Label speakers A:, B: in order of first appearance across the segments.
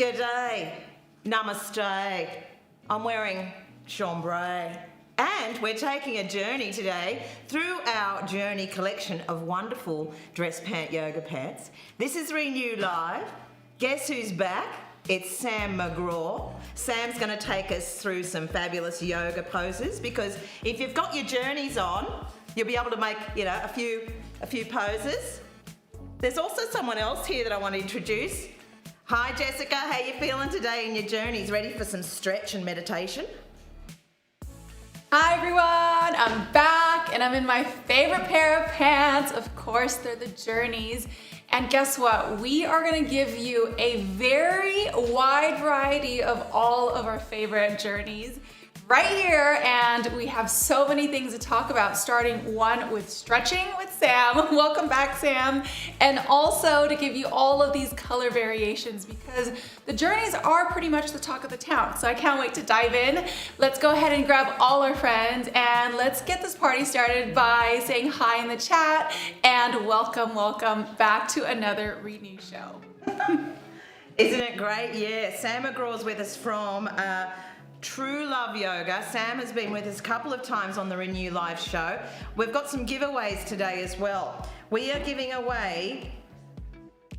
A: G'day, namaste. I'm wearing chambray. And we're taking a journey today through our Journey collection of wonderful dress pant yoga pants. This is Renew Live. Guess who's back? It's Sam MeGraw. Sam's going to take us through some fabulous yoga poses, because if you've got your journeys on, you'll be able to make, a few poses. There's also someone else here that I want to introduce. Hi Jessica, how you feeling today in your journeys? Ready for some stretch and meditation?
B: Hi everyone, I'm back and I'm in my favorite pair of pants. Of course, they're the Journeys. And guess what? We are gonna give you a very wide variety of all of our favorite Journeys right here, and we have so many things to talk about, starting one with stretching with Sam. Welcome back, Sam. And also to give you all of these color variations, because the Journeys are pretty much the talk of the town. So I can't wait to dive in. Let's go ahead and grab all our friends and let's get this party started by saying hi in the chat and welcome back to another Renew show.
A: Isn't it great? Yeah, Sam MeGraw's with us from True Love Yoga. Sam has been with us a couple of times on the Renew Live show. We've got some giveaways today as well. We are giving away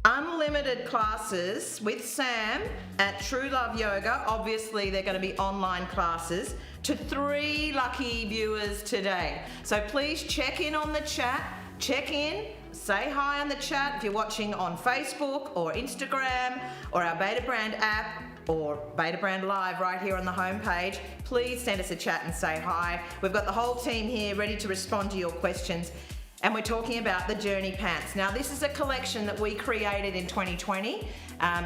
A: unlimited classes with Sam at True Love Yoga. Obviously, they're going to be online classes to 3 lucky viewers today. So please check in on the chat. Check in. Say hi on the chat if you're watching on Facebook or Instagram or our Beta Brand app or Beta Brand Live right here on the homepage. Please send us a chat and say hi. We've got the whole team here ready to respond to your questions. And we're talking about the Journey pants. Now, this is a collection that we created in 2020.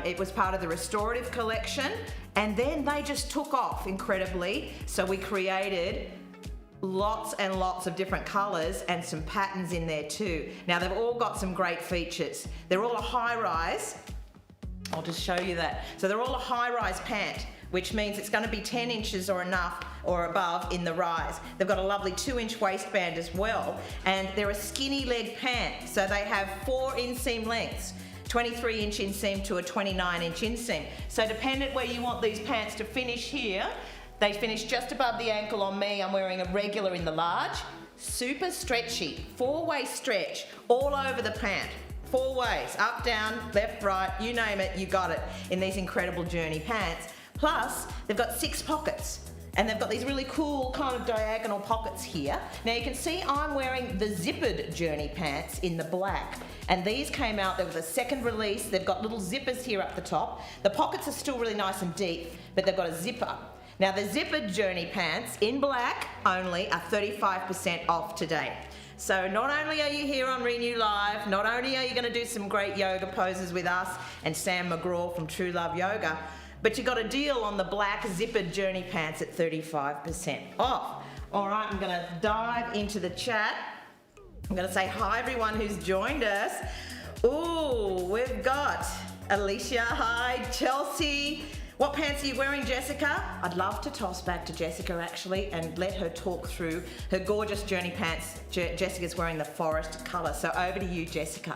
A: It was part of the restorative collection, and then they just took off incredibly. So we created lots and lots of different colors and some patterns in there too. Now, they've all got some great features. They're all a high rise. I'll just show you that. So they're all a high-rise pant, which means it's going to be 10 inches or enough or above in the rise. They've got a lovely 2-inch waistband as well, and they're a skinny leg pant. So they have 4 inseam lengths, 23-inch inseam to a 29-inch inseam. So dependent where you want these pants to finish here, they finish just above the ankle on me. I'm wearing a regular in the large. Super stretchy, 4-way stretch all over the pant. 4 ways, up, down, left, right, you name it, you got it in these incredible Journey pants. Plus, they've got 6 pockets, and they've got these really cool kind of diagonal pockets here. Now you can see I'm wearing the zippered Journey pants in the black, and these came out, there was a second release. They've got little zippers here up the top. The pockets are still really nice and deep, but they've got a zipper. Now the zippered Journey pants in black only are 35% off today. So not only are you here on Renew Live, not only are you going to do some great yoga poses with us and Sam MeGraw from True Love Yoga, but you got a deal on the black zippered Journey pants at 35% off. All right, I'm going to dive into the chat. I'm going to say hi everyone who's joined us. Ooh, we've got Alicia, hi, Chelsea. What pants are you wearing, Jessica? I'd love to toss back to Jessica actually and let her talk through her gorgeous Journey pants. Jessica's wearing the forest colour, so over to you, Jessica.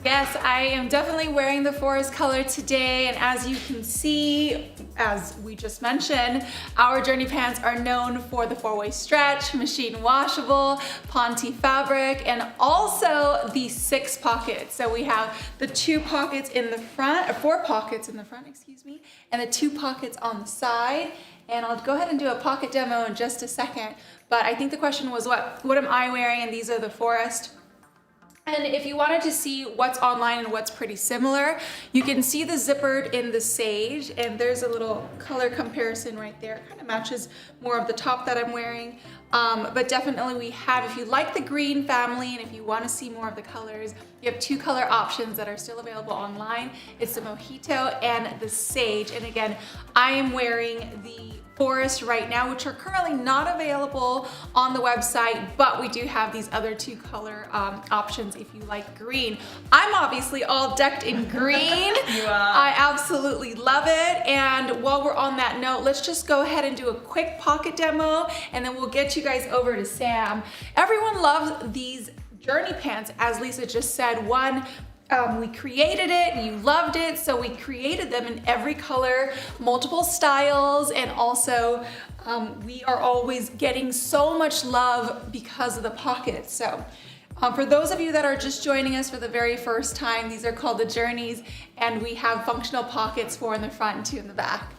B: Yes, I am definitely wearing the forest color today, and as you can see, as we just mentioned, our Journey pants are known for the 4-way stretch, machine washable, Ponte fabric, and also the 6 pockets. So we have the 2 pockets in the front, or 4 pockets in the front, excuse me, and the 2 pockets on the side. And I'll go ahead and do a pocket demo in just a second. But I think the question was, what am I wearing? And these are the forest. And if you wanted to see what's online and what's pretty similar, you can see the zippered in the sage, and there's a little color comparison right there. It kind of matches more of the top that I'm wearing. But definitely we have, if you like the green family and if you want to see more of the colors, you have 2 color options that are still available online. It's the Mojito and the Sage. And again, I am wearing the Forest right now, which are currently not available on the website, but we do have these other 2 color options if you like green. I'm obviously all decked in green.
A: You are.
B: I absolutely love it. And while we're on that note, let's just go ahead and do a quick pocket demo, and then we'll get you guys over to Sam. Everyone loves these Journey pants, as Lisa just said. One, We created it and you loved it, so we created them in every color, multiple styles, and also we are always getting so much love because of the pockets. So for those of you that are just joining us for the very first time, these are called the Journeys, and we have functional pockets, 4 in the front and 2 in the back.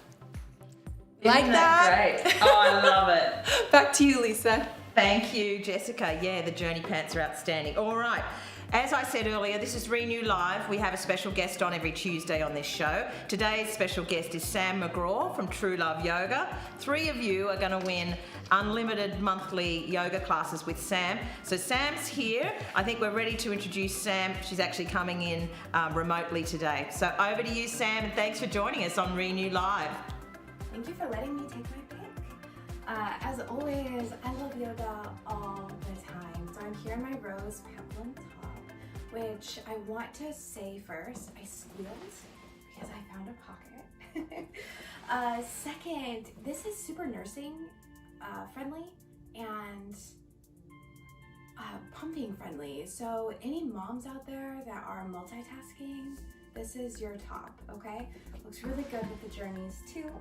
A: Isn't that great? Oh, I love it.
B: Back to you, Lisa.
A: Thank you, Jessica. Yeah, the Journey pants are outstanding. All right. As I said earlier, this is Renew Live. We have a special guest on every Tuesday on this show. Today's special guest is Sam MeGraw from True Love Yoga. 3 of you are going to win unlimited monthly yoga classes with Sam. So Sam's here. I think we're ready to introduce Sam. She's actually coming in remotely today. So over to you, Sam, and thanks for joining us on Renew Live.
C: Thank you for letting me take my pick. As always, I love yoga all the time. So I'm here in my rose peplum top, which I want to say first, I squealed because I found a pocket. Second, this is super nursing friendly and pumping friendly. So any moms out there that are multitasking, this is your top, okay? Looks really good with the Journeys too.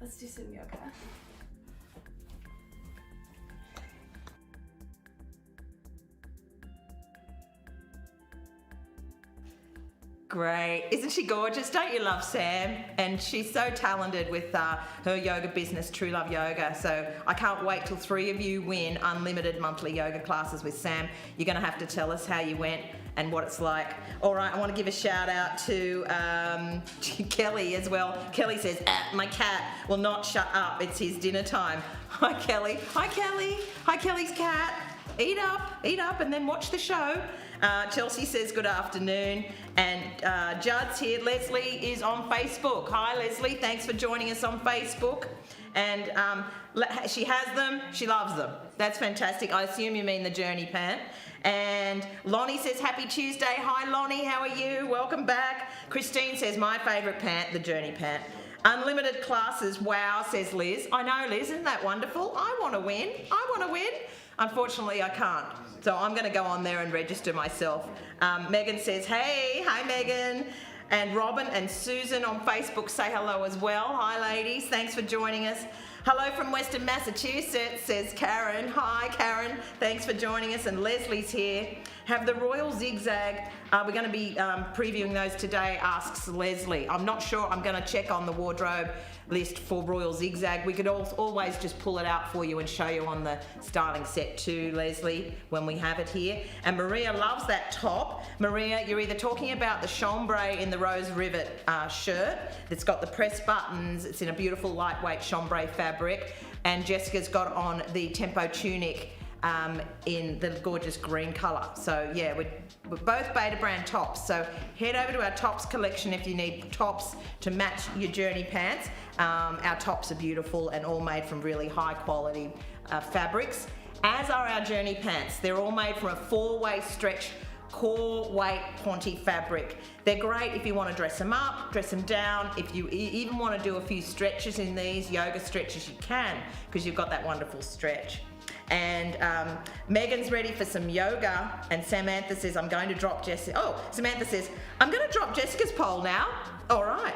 C: Let's do some yoga.
A: Great. Isn't she gorgeous? Don't you love Sam? And she's so talented with her yoga business, True Love Yoga. So I can't wait till 3 of you win unlimited monthly yoga classes with Sam. You're going to have to tell us how you went and what it's like. All right, I want to give a shout out to Kelly as well. Kelly says, my cat will not shut up. It's his dinner time. Hi, Kelly. Hi, Kelly. Hi, Kelly's cat. Eat up, and then watch the show. Chelsea says good afternoon, and Judd's here. Leslie is on Facebook. Hi, Leslie. Thanks for joining us on Facebook. And she has them. She loves them. That's fantastic. I assume you mean the Journey pant. And Lonnie says happy Tuesday. Hi, Lonnie. How are you? Welcome back. Christine says my favourite pant, the Journey pant. Unlimited classes. Wow, says Liz. I know, Liz. Isn't that wonderful? I want to win. Unfortunately, I can't. So I'm going to go on there and register myself. Megan says, hey. Hi, Megan. And Robin and Susan on Facebook say hello as well. Hi, ladies. Thanks for joining us. Hello from Western Massachusetts, says Karen. Hi, Karen. Thanks for joining us. And Leslie's here. Have the Royal Zigzag. We're going to be previewing those today, asks Leslie. I'm not sure. I'm going to check on the wardrobe list for Royal Zigzag. We could always just pull it out for you and show you on the styling set too, Leslie, when we have it here. And Maria loves that top. Maria, you're either talking about the chambray in the rose rivet shirt that's got the press buttons. It's in a beautiful lightweight chambray fabric. And Jessica's got on the tempo tunic in the gorgeous green colour. So yeah, we're both Beta brand tops. So head over to our tops collection if you need tops to match your Journey pants. Our tops are beautiful and all made from really high quality fabrics, as are our Journey pants. They're all made from a 4-way stretch core weight Ponte fabric. They're great if you want to dress them up, dress them down. If you even want to do a few stretches in these, yoga stretches, you can, because you've got that wonderful stretch. And Megan's ready for some yoga, and Samantha says, I'm going to drop Jessica. Oh, Samantha says, I'm going to drop Jessica's poll now. All right,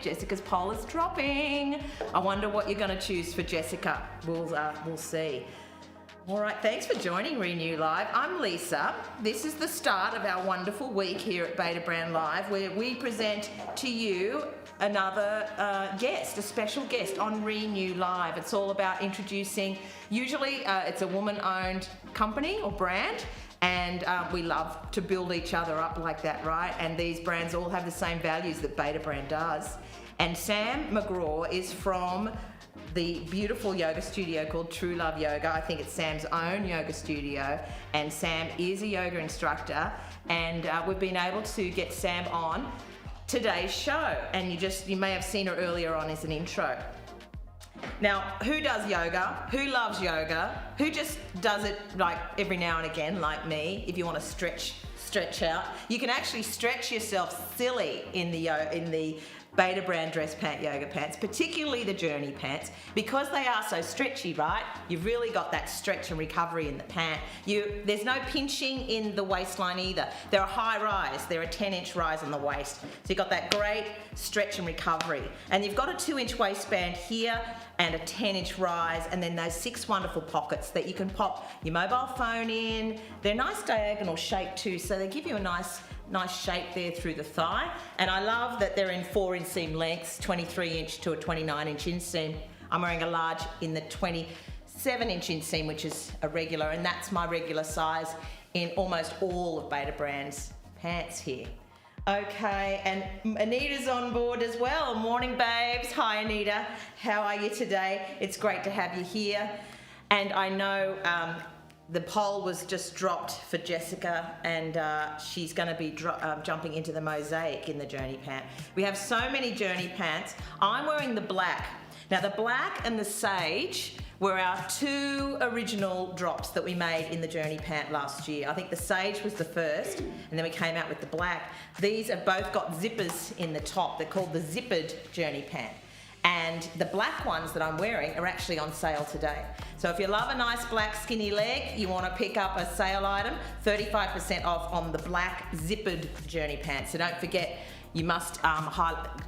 A: Jessica's poll is dropping. I wonder what you're going to choose for Jessica. We'll see. All right, thanks for joining Renew Live. I'm Lisa. This is the start of our wonderful week here at Beta Brand Live, where we present to you another guest, a special guest on Renew Live. It's all about introducing, usually it's a woman-owned company or brand, and we love to build each other up like that, right? And these brands all have the same values that Beta Brand does. And Sam MeGraw is from the beautiful yoga studio called True Love Yoga. I think it's Sam's own yoga studio, and Sam is a yoga instructor, and we've been able to get Sam on today's show, and you may have seen her earlier on as an intro. Now, who does yoga? Who loves yoga? Who just does it like every now and again, like me? If you want to stretch out, you can actually stretch yourself silly in the Beta brand dress pant yoga pants, particularly the Journey pants, because they are so stretchy, right? You've really got that stretch and recovery in the pant. There's no pinching in the waistline either. They're a high rise. They're a 10-inch rise on the waist. So you've got that great stretch and recovery. And you've got a 2-inch waistband here and a 10-inch rise, and then those 6 wonderful pockets that you can pop your mobile phone in. They're nice diagonal shape too, so they give you a nice shape there through the thigh. And I love that they're in 4 inseam lengths, 23-inch to a 29-inch inseam. I'm wearing a large in the 27-inch inseam, which is a regular, and that's my regular size in almost all of Beta Brand's pants here. Okay, and Anita's on board as well. Morning, babes. Hi, Anita. How are you today? It's great to have you here. And I know the poll was just dropped for Jessica, and she's going to be jumping into the mosaic in the Journey pant. We have so many Journey pants. I'm wearing the black. Now, the black and the sage were our 2 original drops that we made in the Journey pant last year. I think the sage was the first, and then we came out with the black. These have both got zippers in the top. They're called the zippered Journey pant. And the black ones that I'm wearing are actually on sale today. So if you love a nice black skinny leg, you want to pick up a sale item, 35% off on the black zippered Journey pants. So don't forget, you must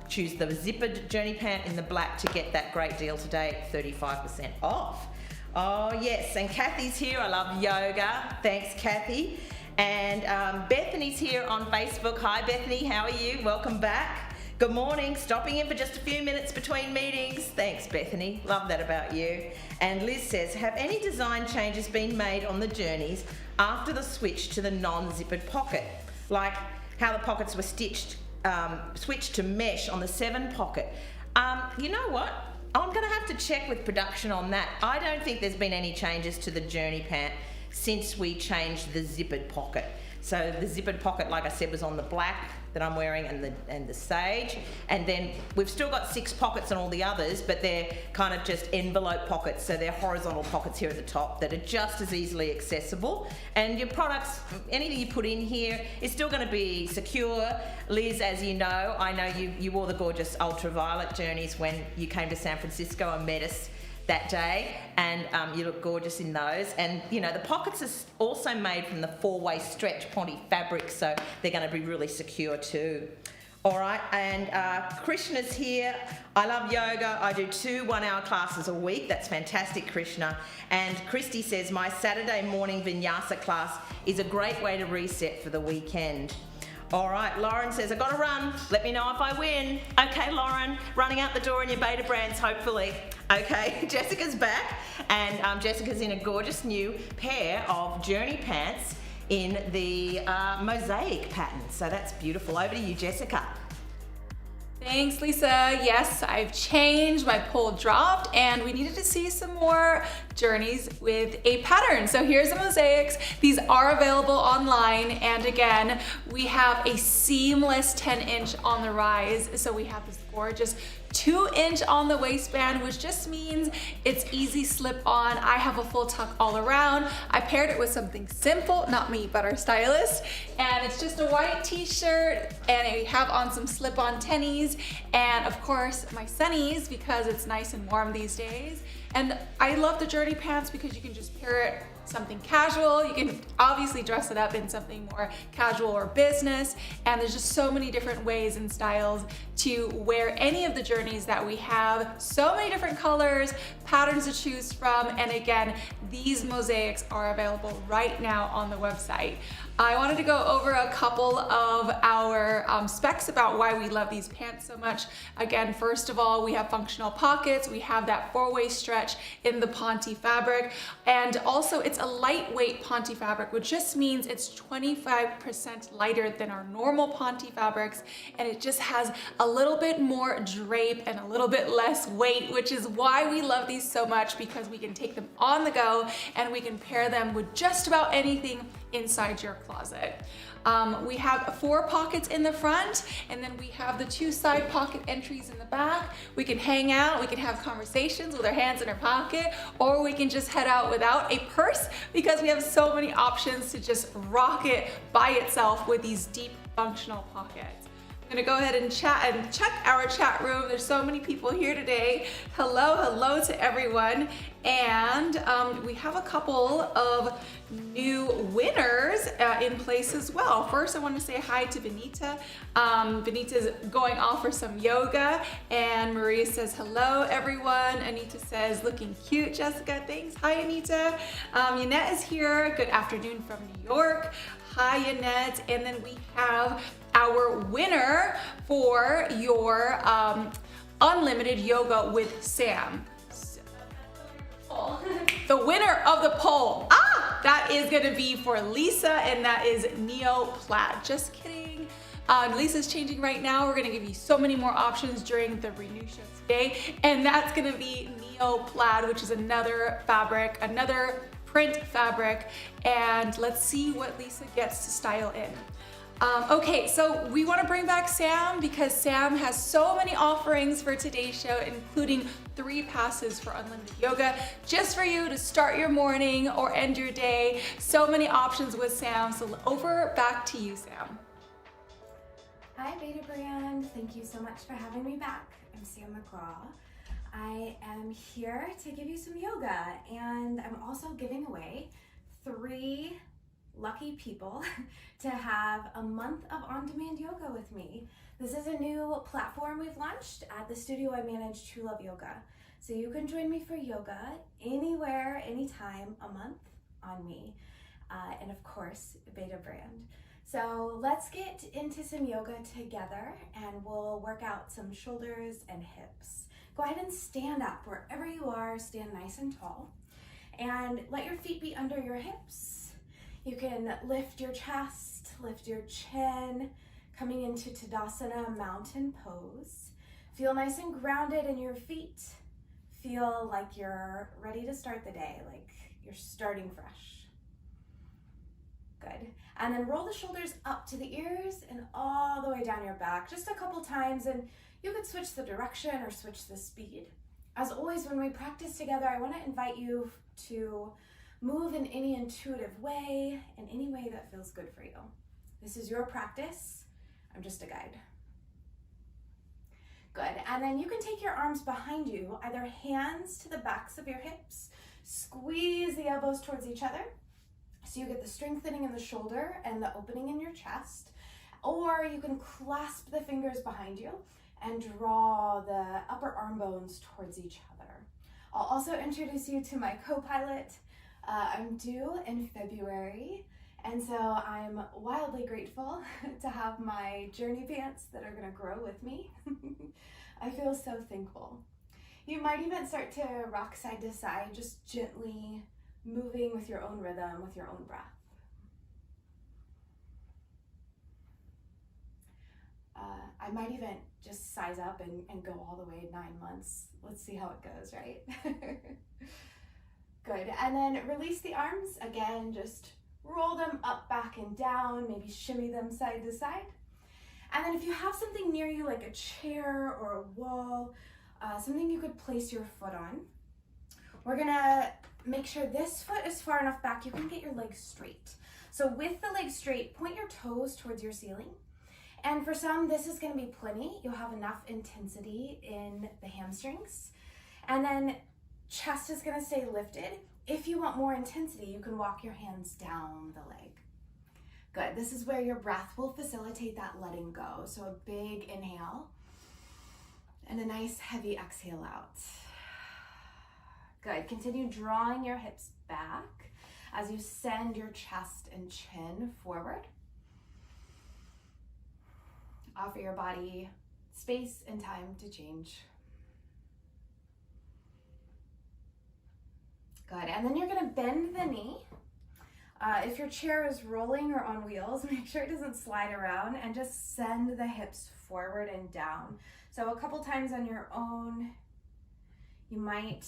A: choose the zippered Journey pant in the black to get that great deal today, 35% off. Oh yes, and Kathy's here. I love yoga. Thanks, Kathy. And Bethany's here on Facebook. Hi, Bethany. How are you? Welcome back. Good morning, stopping in for just a few minutes between meetings. Thanks, Bethany. Love that about you. And Liz says, have any design changes been made on the Journeys after the switch to the non-zippered pocket? Like how the pockets were switched to mesh on the 7 pocket. You know what? I'm gonna have to check with production on that. I don't think there's been any changes to the Journey pant since we changed the zippered pocket. So the zippered pocket, like I said, was on the black that I'm wearing and the sage, and then we've still got 6 pockets on all the others, but they're kind of just envelope pockets, so they're horizontal pockets here at the top that are just as easily accessible. And your products, anything you put in here is still going to be secure. Liz, as you know, I know you wore the gorgeous ultraviolet Journeys when you came to San Francisco and met us that day, and you look gorgeous in those. And you know, the pockets are also made from the 4-way stretch Ponte fabric, so they're going to be really secure too. All right, and Krishna's here. I love yoga. I do 2 one-hour classes a week. That's fantastic, Krishna. And Christy says, my Saturday morning vinyasa class is a great way to reset for the weekend. All right, Lauren says, I've got to run. Let me know if I win. Okay, Lauren, running out the door in your Beta Brands, hopefully. Okay, Jessica's back, and Jessica's in a gorgeous new pair of Journey pants in the mosaic pattern. So that's beautiful. Over to you, Jessica.
B: Thanks, Lisa. Yes, I've changed. My poll dropped, and we needed to see some more Journeys with a pattern. So here's the mosaics. These are available online, and again, we have a seamless 10-inch on the rise. So we have this gorgeous 2-inch on the waistband, which just means it's easy slip on. I have a full tuck all around. I paired it with something simple, not me, but our stylist. And it's just a white t-shirt, and I have on some slip-on tennies, and of course my sunnies, because it's nice and warm these days. And I love the Journey pants because you can just pair it something casual. You can obviously dress it up in something more casual or business, and there's just so many different ways and styles to wear any of the Journeys that we have. So many different colors, patterns to choose from, and again, these mosaics are available right now on the website. I wanted to go over a couple of our specs about why we love these pants so much. Again, first of all, we have functional pockets. We have that 4-way stretch in the Ponte fabric. And also it's a lightweight Ponte fabric, which just means it's 25% lighter than our normal Ponte fabrics. And it just has a little bit more drape and a little bit less weight, which is why we love these so much, because we can take them on the go and we can pair them with just about anything inside your closet. We have 4 pockets in the front, and then we have the 2 side pocket entries in the back. We can hang out, we can have conversations with our hands in our pocket, or we can just head out without a purse, because we have so many options to just rock it by itself with these deep functional pockets. I'm gonna go ahead and chat and check our chat room. There's so many people here today. Hello to everyone. And we have a couple of new winners in place as well. First, I want to say hi to Benita. Benita's going off for some yoga, and Maria says hello, everyone. Anita says looking cute, Jessica. Thanks. Hi, Anita. Yannette is here. Good afternoon from New York. Hi, Yannette. And then we have our winner for your unlimited yoga with Sam. The winner of the poll, that is gonna be for Lisa, and that is Neo Plaid. Just kidding. Lisa's changing right now. We're gonna give you so many more options during the Renew show today, and that's gonna be Neo Plaid, which is another fabric, another print fabric, and let's see what Lisa gets to style in. Okay, so we want to bring back Sam because Sam has so many offerings for today's show, including 3 passes for unlimited yoga just for you to start your morning or end your day. So many options with Sam. So back to you, Sam.
C: Hi, Beta Brand. Thank you so much for having me back. I'm Sam MeGraw. I am here to give you some yoga, and I'm also giving away 3 lucky people to have a month of on-demand yoga with me. This is a new platform we've launched at the studio I manage, True Love Yoga. So you can join me for yoga anywhere, anytime, a month on me. And of course, Beta Brand. So let's get into some yoga together, and we'll work out some shoulders and hips. Go ahead and stand up wherever you are, stand nice and tall, and let your feet be under your hips. You can lift your chest, lift your chin, coming into Tadasana, mountain pose. Feel nice and grounded in your feet. Feel like you're ready to start the day, like you're starting fresh. Good. And then roll the shoulders up to the ears and all the way down your back, just a couple times, and you could switch the direction or switch the speed. As always, when we practice together, I want to invite you to move in any intuitive way, in any way that feels good for you. This is your practice. I'm just a guide. Good, and then you can take your arms behind you, either hands to the backs of your hips, squeeze the elbows towards each other, so you get the strengthening in the shoulder and the opening in your chest, or you can clasp the fingers behind you and draw the upper arm bones towards each other. I'll also introduce you to my co-pilot. I'm due in February, and so I'm wildly grateful to have my journey pants that are gonna grow with me. I feel so thankful. You might even start to rock side to side, just gently moving with your own rhythm, with your own breath. I might even just size up and go all the way 9 months. Let's see how it goes, right? Good, and then release the arms. Again, just roll them up, back, and down, maybe shimmy them side to side. And then if you have something near you, like a chair or a wall, something you could place your foot on, we're gonna make sure this foot is far enough back you can get your legs straight. So with the legs straight, point your toes towards your ceiling. And for some, this is gonna be plenty. You'll have enough intensity in the hamstrings. And then chest is gonna stay lifted. If you want more intensity, you can walk your hands down the leg. Good, this is where your breath will facilitate that letting go. So a big inhale and a nice heavy exhale out. Good, continue drawing your hips back as you send your chest and chin forward. Offer your body space and time to change. Good, and then you're gonna bend the knee. If your chair is rolling or on wheels, make sure it doesn't slide around, and just send the hips forward and down. So a couple times on your own, you might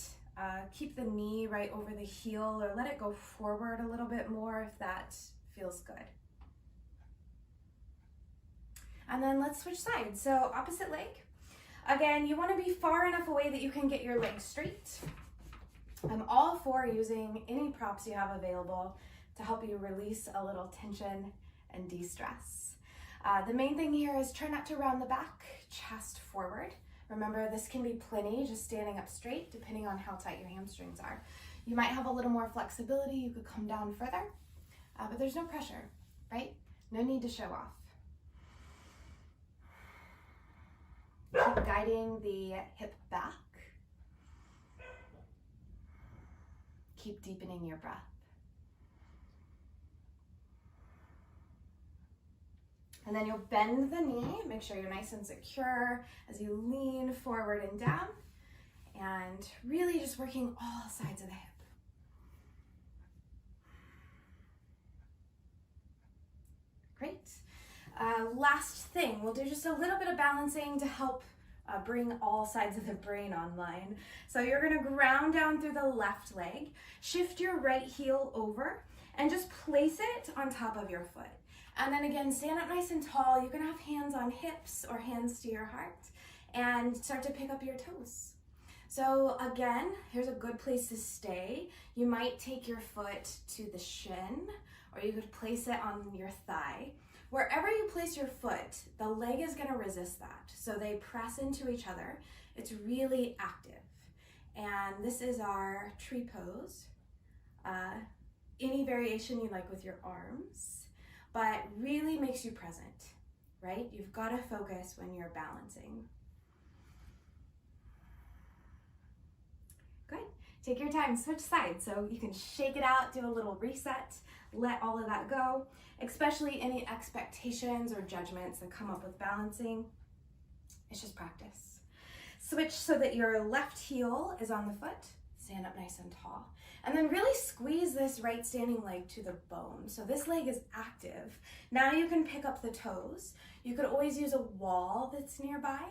C: keep the knee right over the heel or let it go forward a little bit more if that feels good. And then let's switch sides. So opposite leg. Again, you wanna be far enough away that you can get your legs straight. I'm all for using any props you have available to help you release a little tension and de-stress. The main thing here is try not to round the back, chest forward. Remember, this can be plenty just standing up straight, depending on how tight your hamstrings are. You might have a little more flexibility, you could come down further, but there's no pressure, right? No need to show off. Keep guiding the hip back. Keep deepening your breath. And then you'll bend the knee, make sure you're nice and secure as you lean forward and down, and really just working all sides of the hip. Great. Last thing, we'll do just a little bit of balancing to help bring all sides of the brain online. So you're gonna ground down through the left leg, shift your right heel over, and just place it on top of your foot. And then again, stand up nice and tall. You can have hands on hips or hands to your heart and start to pick up your toes. So again, here's a good place to stay. You might take your foot to the shin, or you could place it on your thigh. Wherever you place your foot, the leg is gonna resist that. So they press into each other. It's really active. And this is our tree pose. Any variation you like with your arms, but really makes you present, right? You've gotta focus when you're balancing. Good, take your time, switch sides. So you can shake it out, do a little reset, let all of that go, especially any expectations or judgments that come up with balancing. It's just practice. Switch so that your left heel is on the foot, stand up nice and tall. And then really squeeze this right standing leg to the bone. So this leg is active. Now you can pick up the toes. You could always use a wall that's nearby,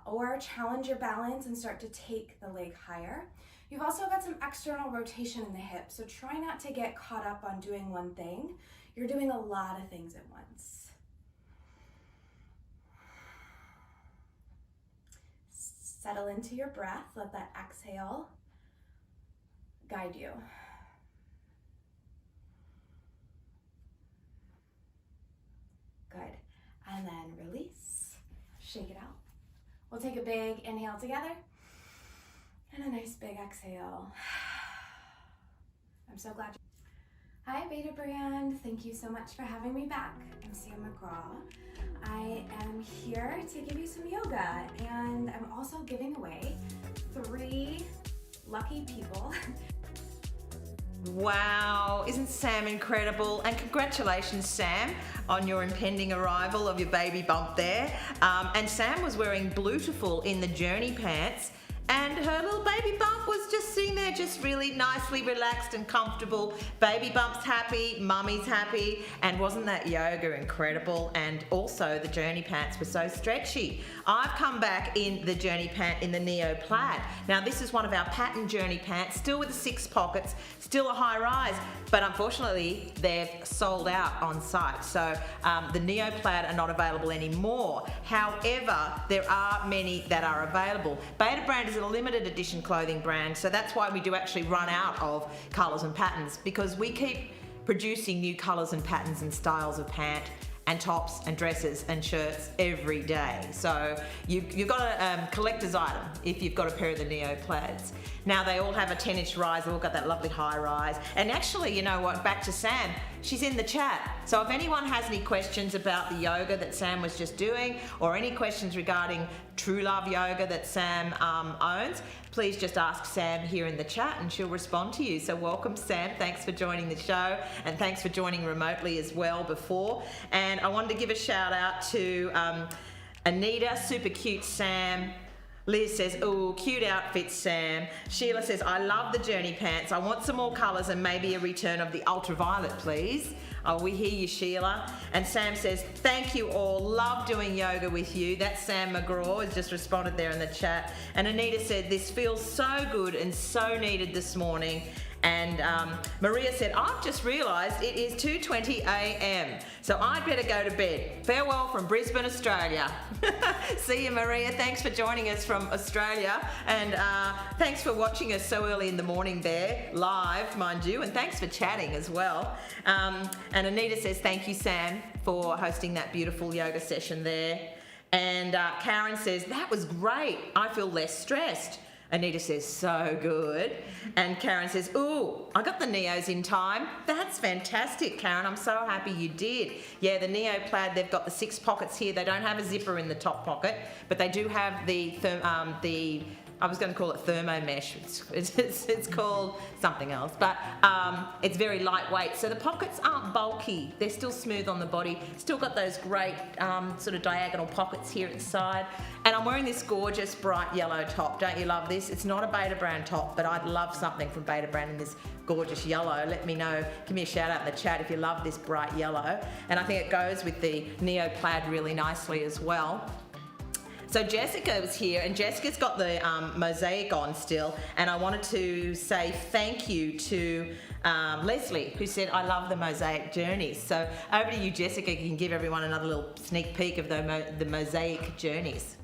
C: or challenge your balance and start to take the leg higher. You've also got some external rotation in the hip, so try not to get caught up on doing one thing. You're doing a lot of things at once. Settle into your breath, let that exhale guide you. Good, and then release, shake it out. We'll take a big inhale together, and a nice big exhale. I'm so glad. Hi Beta Brand, thank you so much for having me back. I'm Sam MeGraw. I am here to give you some yoga, and I'm also giving away 3 lucky people.
A: Wow, isn't Sam incredible? And congratulations, Sam, on your impending arrival of your baby bump there. And Sam was wearing Bluetiful in the Journey pants, and her little baby bump was just sitting there just really nicely relaxed and comfortable. Baby bump's happy, mummy's happy, and wasn't that yoga incredible? And also the Journey pants were so stretchy. I've come back in the Journey pant in the Neo Plaid. Now this is one of our pattern Journey pants, still with the 6 pockets, still a high rise, but unfortunately they've sold out on site. So the Neo Plaid are not available anymore. However, there are many that are available. Beta Brand is a limited edition clothing brand, so that's why we do actually run out of colours and patterns, because we keep producing new colours and patterns and styles of pant and tops and dresses and shirts every day. So you've got a collector's item if you've got a pair of the Neo Plaids. Now they all have a 10-inch rise, they've all got that lovely high rise. And actually, you know what, back to Sam, she's in the chat. So if anyone has any questions about the yoga that Sam was just doing, or any questions regarding True Love Yoga that Sam owns, please just ask Sam here in the chat and she'll respond to you. So welcome, Sam. Thanks for joining the show, and thanks for joining remotely as well before. And I wanted to give a shout out to Anita, super cute Sam. Liz says, oh, cute outfit, Sam. Sheila says, I love the Journey pants. I want some more colours and maybe a return of the ultraviolet, please. Oh, we hear you, Sheila. And Sam says, thank you all. Love doing yoga with you. That's Sam MeGraw has just responded there in the chat. And Anita said, this feels so good and so needed this morning. And Maria said, I've just realised it is 2:20 a.m. so I'd better go to bed. Farewell from Brisbane, Australia. See you, Maria. Thanks for joining us from Australia, and thanks for watching us so early in the morning there, live, mind you, and thanks for chatting as well. And Anita says, thank you, Sam, for hosting that beautiful yoga session there. And Karen says, that was great. I feel less stressed. Anita says, so good. And Karen says, ooh, I got the Neos in time. That's fantastic, Karen. I'm so happy you did. Yeah, the Neo plaid, they've got the 6 pockets here. They don't have a zipper in the top pocket, but they do have the I was going to call it thermo mesh. It's called something else, but it's very lightweight. So the pockets aren't bulky. They're still smooth on the body. Still got those great sort of diagonal pockets here at the side. And I'm wearing this gorgeous bright yellow top. Don't you love this? It's not a Beta brand top, but I'd love something from Beta brand in this gorgeous yellow. Let me know. Give me a shout out in the chat if you love this bright yellow. And I think it goes with the Neo plaid really nicely as well. So Jessica was here, and Jessica's got the mosaic on still, and I wanted to say thank you to Leslie, who said, I love the mosaic journeys. So over to you, Jessica. You can give everyone another little sneak peek of the mosaic journeys.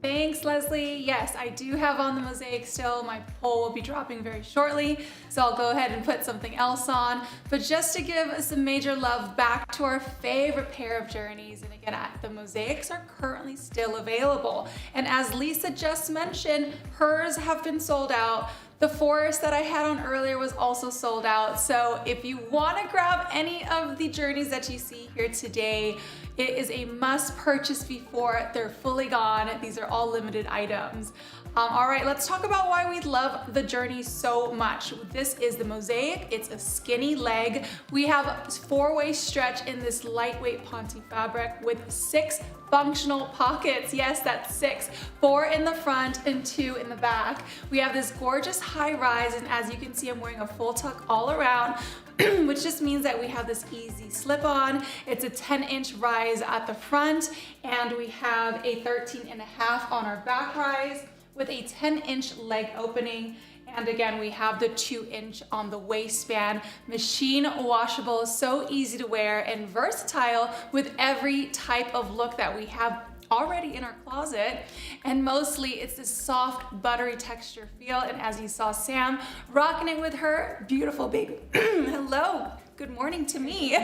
B: Thanks, Leslie. Yes, I do have on the mosaic still. My poll will be dropping very shortly, so I'll go ahead and put something else on. But just to give some major love back to our favorite pair of journeys, and again, the mosaics are currently still available. And as Lisa just mentioned, hers have been sold out. The forest that I had on earlier was also sold out. So if you want to grab any of the journeys that you see here today, it is a must purchase before they're fully gone. These are all limited items. All right, let's talk about why we love the journey so much. This is the mosaic. It's a skinny leg. We have a 4-way stretch in this lightweight ponte fabric with 6 functional pockets. Yes, that's 6. 4 in the front and 2 in the back. We have this gorgeous high rise, and as you can see, I'm wearing a full tuck all around, which just means that we have this easy slip on. It's a 10-inch rise at the front, and we have a 13.5 on our back rise with a 10-inch leg opening. And again, we have the 2-inch on the waistband. Machine washable, so easy to wear and versatile with every type of look that we have already in our closet. And mostly it's this soft, buttery texture feel. And as you saw Sam rocking it with her beautiful baby, hello, good morning to me.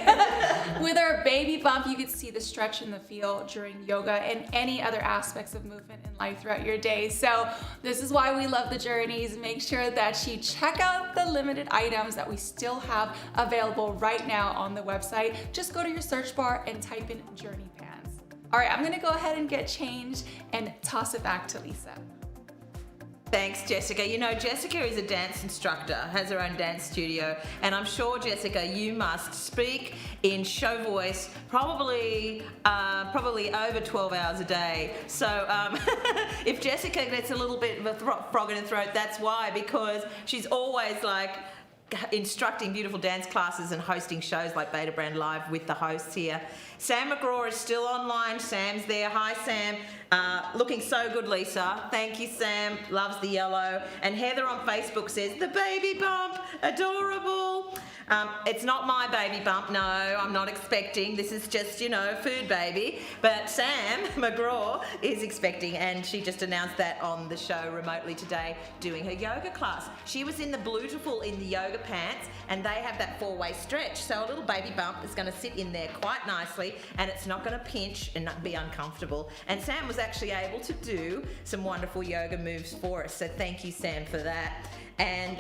B: With our baby bump, you could see the stretch and the feel during yoga and any other aspects of movement in life throughout your day. So this is why we love the journeys. Make sure that you check out the limited items that we still have available right now on the website. Just go to your search bar and type in journey pants. All right, I'm gonna go ahead and get changed and toss it back to Lisa.
A: Thanks, Jessica. You know, Jessica is a dance instructor, has her own dance studio, and I'm sure, Jessica, you must speak in show voice probably over 12 hours a day. So if Jessica gets a little bit of a frog in her throat, that's why, because she's always like instructing beautiful dance classes and hosting shows like Beta Brand Live with the hosts here. Sam MeGraw is still online. Sam's there. Hi, Sam. Looking so good, Lisa. Thank you, Sam. Loves the yellow. And Heather on Facebook says, the baby bump, adorable. It's not my baby bump, no, I'm not expecting. This is just, you know, food baby. But Sam MeGraw is expecting, and she just announced that on the show remotely today, doing her yoga class. She was in the Beautiful in the yoga pants, and they have that 4-way stretch. So a little baby bump is going to sit in there quite nicely, and it's not going to pinch and not be uncomfortable. And Sam was actually able to do some wonderful yoga moves for us. So thank you, Sam, for that. And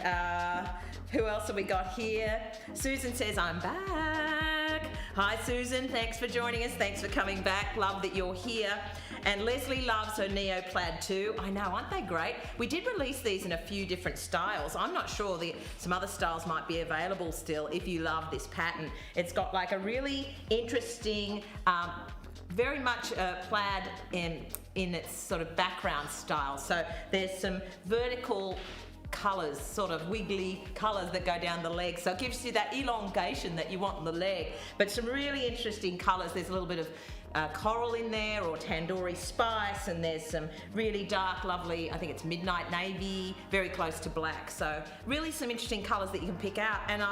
A: who else have we got here? Susan says, I'm back. Hi, Susan. Thanks for joining us. Thanks for coming back. Love that you're here. And Leslie loves her Neo plaid too. I know, aren't they great? We did release these in a few different styles. I'm not sure, some other styles might be available still if you love this pattern. It's got like a really interesting, very much plaid in its sort of background style. So there's some vertical colours, sort of wiggly colours that go down the leg, so it gives you that elongation that you want in the leg, but some really interesting colours. There's a little bit of coral in there, or tandoori spice, and there's some really dark, lovely, I think it's midnight navy, very close to black. So really some interesting colours that you can pick out. And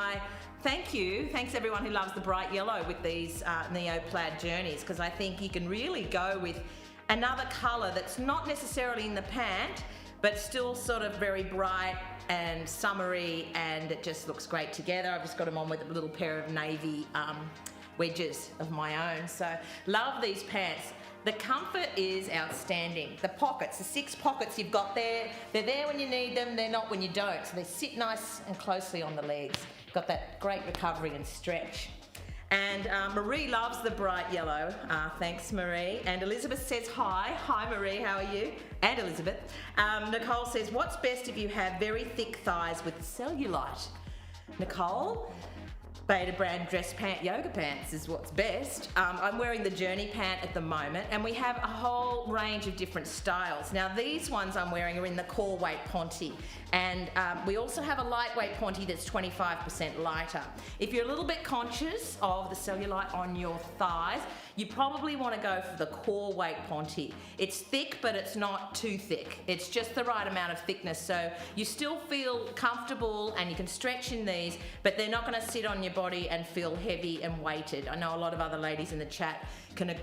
A: thanks everyone who loves the bright yellow with these Neo Plaid journeys, because I think you can really go with another colour that's not necessarily in the pant, but still sort of very bright and summery, and it just looks great together. I've just got them on with a little pair of navy wedges of my own. So love these pants. The comfort is outstanding. The pockets, the 6 pockets you've got there, they're there when you need them, they're not when you don't. So they sit nice and closely on the legs. Got that great recovery and stretch. And Marie loves the bright yellow. Thanks, Marie. And Elizabeth says hi. Hi, Marie, how are you? And Elizabeth. Nicole says, what's best if you have very thick thighs with cellulite? Nicole? Beta brand dress pant yoga pants is what's best. I'm wearing the Journey pant at the moment, and we have a whole range of different styles. Now these ones I'm wearing are in the core weight ponte, and we also have a lightweight ponte that's 25% lighter. If you're a little bit conscious of the cellulite on your thighs, you probably want to go for the core weight ponte. It's thick, but it's not too thick. It's just the right amount of thickness, so you still feel comfortable and you can stretch in these, but they're not going to sit on your body and feel heavy and weighted. I know a lot of other ladies in the chat can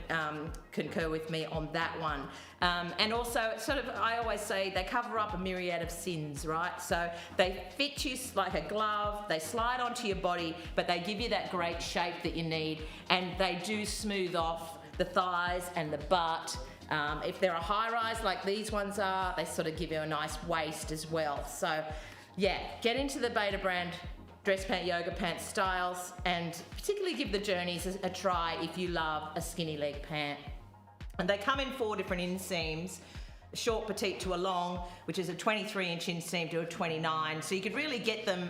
A: concur with me on that one. And also, it's sort of, I always say, they cover up a myriad of sins, right? So they fit you like a glove, they slide onto your body, but they give you that great shape that you need, and they do smooth off the thighs and the butt. If they're a high rise like these ones are, they sort of give you a nice waist as well. So yeah, get into the Beta brand dress pant yoga pant styles, and particularly give the Journeys a try if you love a skinny leg pant. And they come in 4 different inseams, a short, petite to a long, which is a 23-inch inseam to a 29. So you could really get them,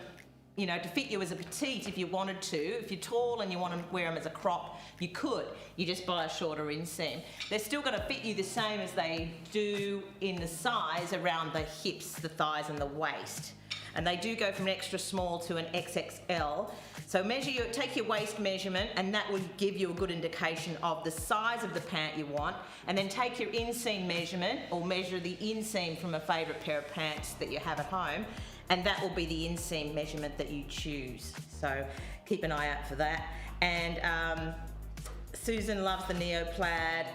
A: you know, to fit you as a petite if you wanted to. If you're tall and you want to wear them as a crop, you could. You just buy a shorter inseam. They're still going to fit you the same as they do in the size around the hips, the thighs and the waist. And they do go from an extra small to an XXL. So take your waist measurement, and that will give you a good indication of the size of the pant you want. And then take your inseam measurement, or measure the inseam from a favourite pair of pants that you have at home, and that will be the inseam measurement that you choose. So keep an eye out for that. And Susan loves the Neo Plaid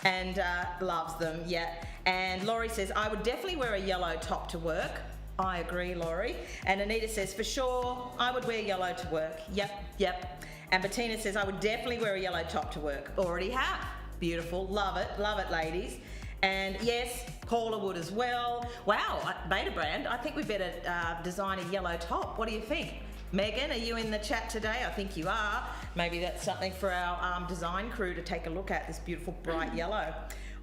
A: and loves them, yeah. And Laurie says, I would definitely wear a yellow top to work. I agree, Laurie. And Anita says, for sure, I would wear yellow to work. Yep. And Bettina says, I would definitely wear a yellow top to work. Already have. Beautiful. Love it, ladies. And yes, Paula would as well. Wow, Beta brand, I think we better design a yellow top. What do you think? Megan, are you in the chat today? I think you are. Maybe that's something for our design crew to take a look at, this beautiful bright yellow.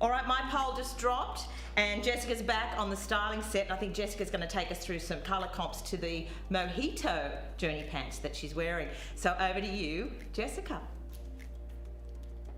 A: All right, my poll just dropped, and Jessica's back on the styling set. And I think Jessica's going to take us through some colour comps to the Mojito Journey pants that she's wearing. So over to you, Jessica.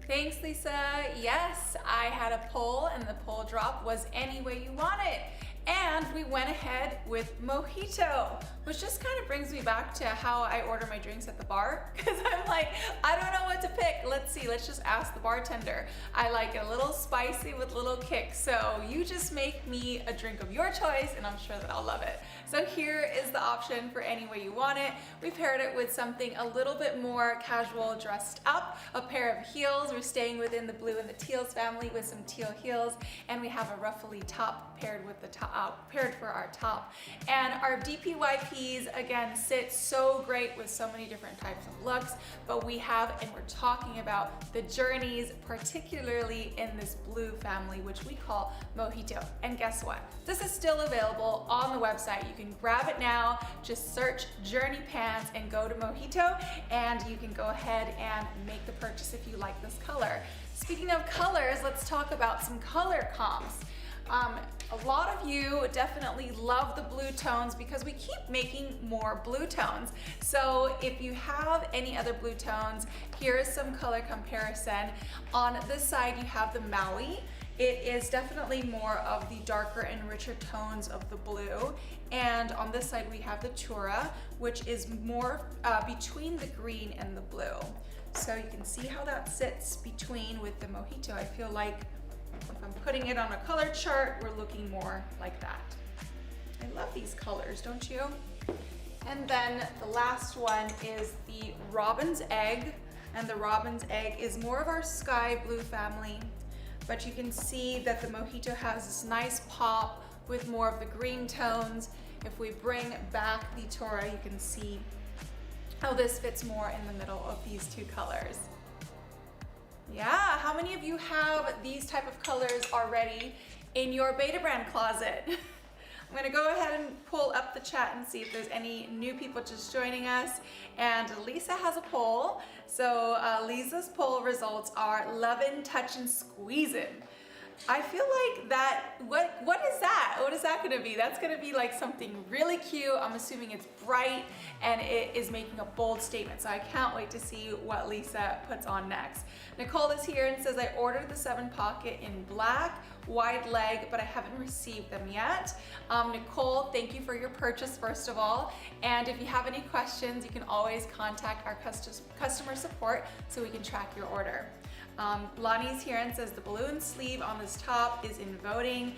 B: Thanks, Lisa. Yes, I had a poll, and the poll drop was any way you want it. And we went ahead with Mojito, which just kind of brings me back to how I order my drinks at the bar, because I'm like, I don't know what to pick. Let's see, let's just ask the bartender. I like it a little spicy with little kicks, so you just make me a drink of your choice, and I'm sure that I'll love it. So here is the option for any way you want it. We paired it with something a little bit more casual, dressed up, a pair of heels. We're staying within the blue and the teals family with some teal heels, and we have a ruffly top paired with the top. Paired for our top. And our DPYPs, again, sit so great with so many different types of looks, but we have, and we're talking about the Journeys, particularly in this blue family, which we call Mojito. And guess what? This is still available on the website. You can grab it now, just search Journey pants and go to Mojito, and you can go ahead and make the purchase if you like this color. Speaking of colors, let's talk about some color comps. A lot of you definitely love the blue tones because we keep making more blue tones. So if you have any other blue tones, here is some color comparison. On this side, you have the Maui. It is definitely more of the darker and richer tones of the blue. And on this side, we have the Tura, which is more between the green and the blue. So you can see how that sits between with the mojito. I feel like if I'm putting it on a color chart, we're looking more like that. I love these colors, don't you? And then the last one is the robin's egg. And the robin's egg is more of our sky blue family. But you can see that the mojito has this nice pop with more of the green tones. If we bring back the Tora, you can see how this fits more in the middle of these two colors. Yeah, how many of you have these type of colors already in your Beta Brand closet? I'm gonna go ahead and pull up the chat and see if there's any new people just joining us. And Lisa has a poll. So Lisa's poll results are lovin', touchin', squeezin'. I feel like that, what is that? What is that gonna be? That's gonna be like something really cute. I'm assuming it's bright and it is making a bold statement. So I can't wait to see what Lisa puts on next. Nicole is here and says, I ordered the 7 pocket in black, wide leg, but I haven't received them yet. Nicole, thank you for your purchase, first of all. And if you have any questions, you can always contact our customer support so we can track your order. Lonnie's here and says the balloon sleeve on this top is in voting.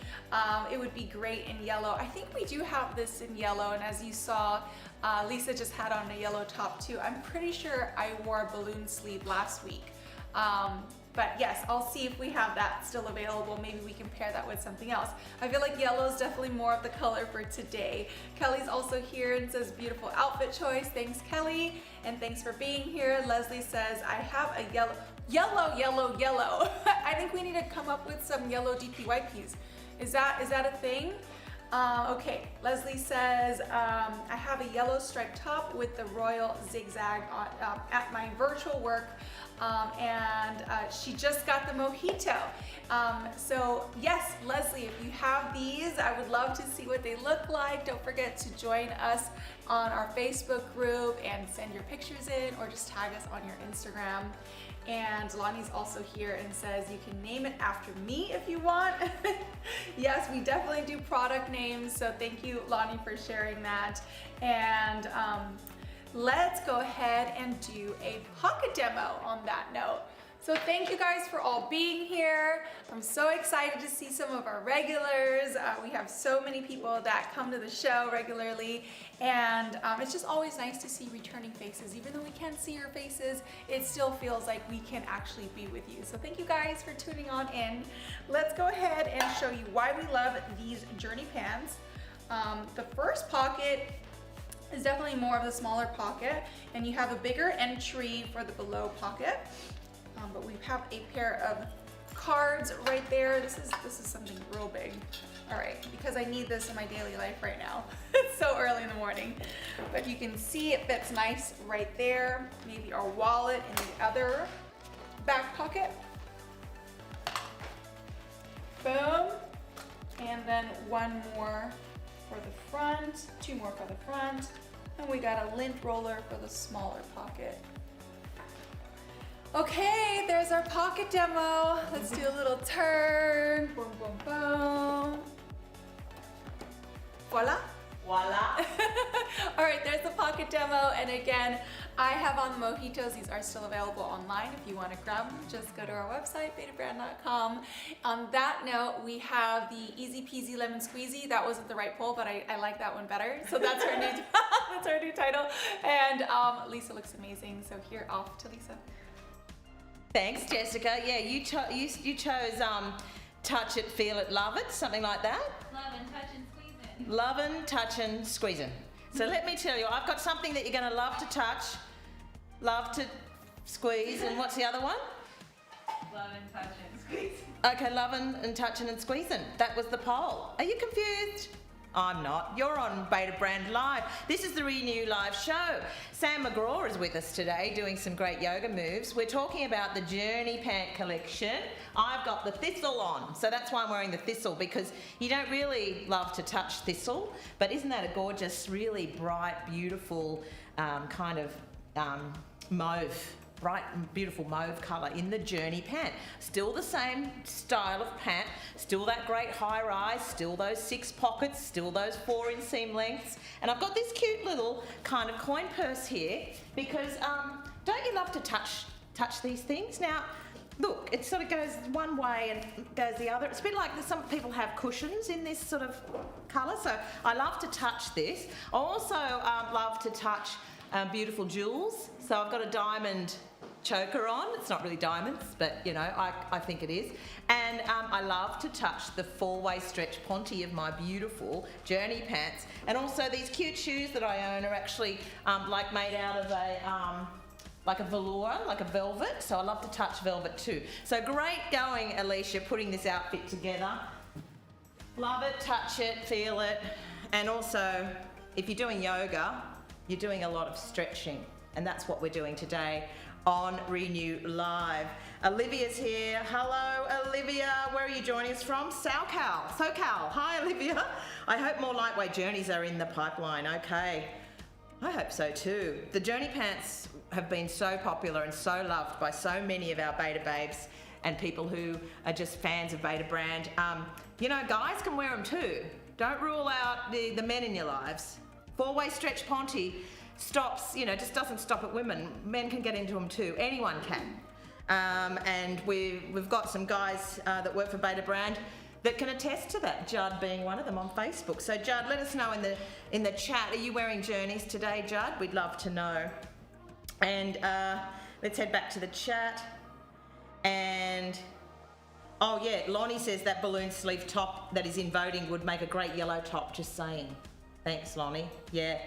B: It would be great in yellow. I think we do have this in yellow, and as you saw, Lisa just had on a yellow top too. I'm pretty sure I wore a balloon sleeve last week. But yes, I'll see if we have that still available. Maybe we can pair that with something else. I feel like yellow is definitely more of the color for today. Kelly's also here and says beautiful outfit choice. Thanks, Kelly, and thanks for being here. Leslie says I have a yellow. I think we need to come up with some yellow DPYPs. Is that a thing? Okay, Leslie says, I have a yellow striped top with the royal zigzag on, at my virtual work, and she just got the mojito. So yes, Leslie, if you have these, I would love to see what they look like. Don't forget to join us on our Facebook group and send your pictures in, or just tag us on your Instagram. And Lonnie's also here and says you can name it after me if you want. Yes, we definitely do product names, so thank you, Lonnie, for sharing that. And let's go ahead and do a pocket demo on that note. So thank you guys for all being here. I'm so excited to see some of our regulars. We have so many people that come to the show regularly, and it's just always nice to see returning faces. Even though we can't see your faces, it still feels like we can actually be with you. So thank you guys for tuning on in. Let's go ahead and show you why we love these Journey pans. The first pocket is definitely more of the smaller pocket, and you have a bigger entry for the below pocket. But we have a pair of cards right there. This is something real big. All right, because I need this in my daily life right now. It's so early in the morning. But you can see it fits nice right there. Maybe our wallet in the other back pocket. Boom. And then one more for the front, 2 more for the front. And we got a lint roller for the smaller pocket. Okay, there's our pocket demo. Let's do a little turn. Boom, boom, boom. Voila.
A: Voila.
B: All right, there's the pocket demo. And again, I have on the mojitos. These are still available online. If you want to grab them, just go to our website, betabrand.com. On that note, we have the Easy Peasy Lemon Squeezy. That wasn't the right poll, but I like that one better. So that's our new, that's our new title. And Lisa looks amazing. So here, off to Lisa.
A: Thanks, Jessica. Yeah, you chose touch it, feel it, love it, something like that.
D: Lovin', touchin', squeezin'.
A: Lovin', touchin', squeezin'. So let me tell you, I've got something that you're going to love to touch, love to squeeze, and what's the other one?
D: Lovin', touchin', squeezin'.
A: Okay, lovin' and touchin' and squeezin'. That was the poll. Are you confused? I'm not. You're on Beta Brand Live. This is the Renew Live show. Sam MeGraw is with us today doing some great yoga moves. We're talking about the Journey pant collection. I've got the thistle on, so that's why I'm wearing the thistle, because you don't really love to touch thistle, but isn't that a gorgeous, really bright, beautiful kind of mauve? Bright and beautiful mauve colour in the Journey pant. Still the same style of pant, still that great high rise, still those 6 pockets, still those 4 inseam lengths. And I've got this cute little kind of coin purse here because don't you love to touch touch these things. Now, look, it sort of goes one way and goes the other. It's a bit like some people have cushions in this sort of colour, so I love to touch this. I also love to touch beautiful jewels. So I've got a diamond choker on. It's not really diamonds, but you know, I think it is. And I love to touch the four-way stretch ponte of my beautiful journey pants. And also these cute shoes that I own are actually like made out of a like a velour, like a velvet. So I love to touch velvet too. So great going, Alicia, putting this outfit together. Love it, touch it, feel it. And also, if you're doing yoga, you're doing a lot of stretching. And that's what we're doing today on Renew Live. Olivia's here. Hello, Olivia. Where are you joining us from? SoCal. Hi, Olivia. I hope more lightweight journeys are in the pipeline. Okay. I hope so too. The journey pants have been so popular and so loved by so many of our beta babes and people who are just fans of beta brand. You know, guys can wear them too. Don't rule out the men in your lives. Four-way stretch ponte stops, you know, just doesn't stop at women. Men can get into them too. Anyone can. And we've got some guys that work for beta brand that can attest to that, Judd being one of them on Facebook. So Judd, let us know in the chat, are you wearing journeys today, Judd? We'd love to know. And let's head back to the chat. And, oh yeah, Lonnie says that balloon sleeve top that is in voting would make a great yellow top, just saying. Thanks, Lonnie. Yeah.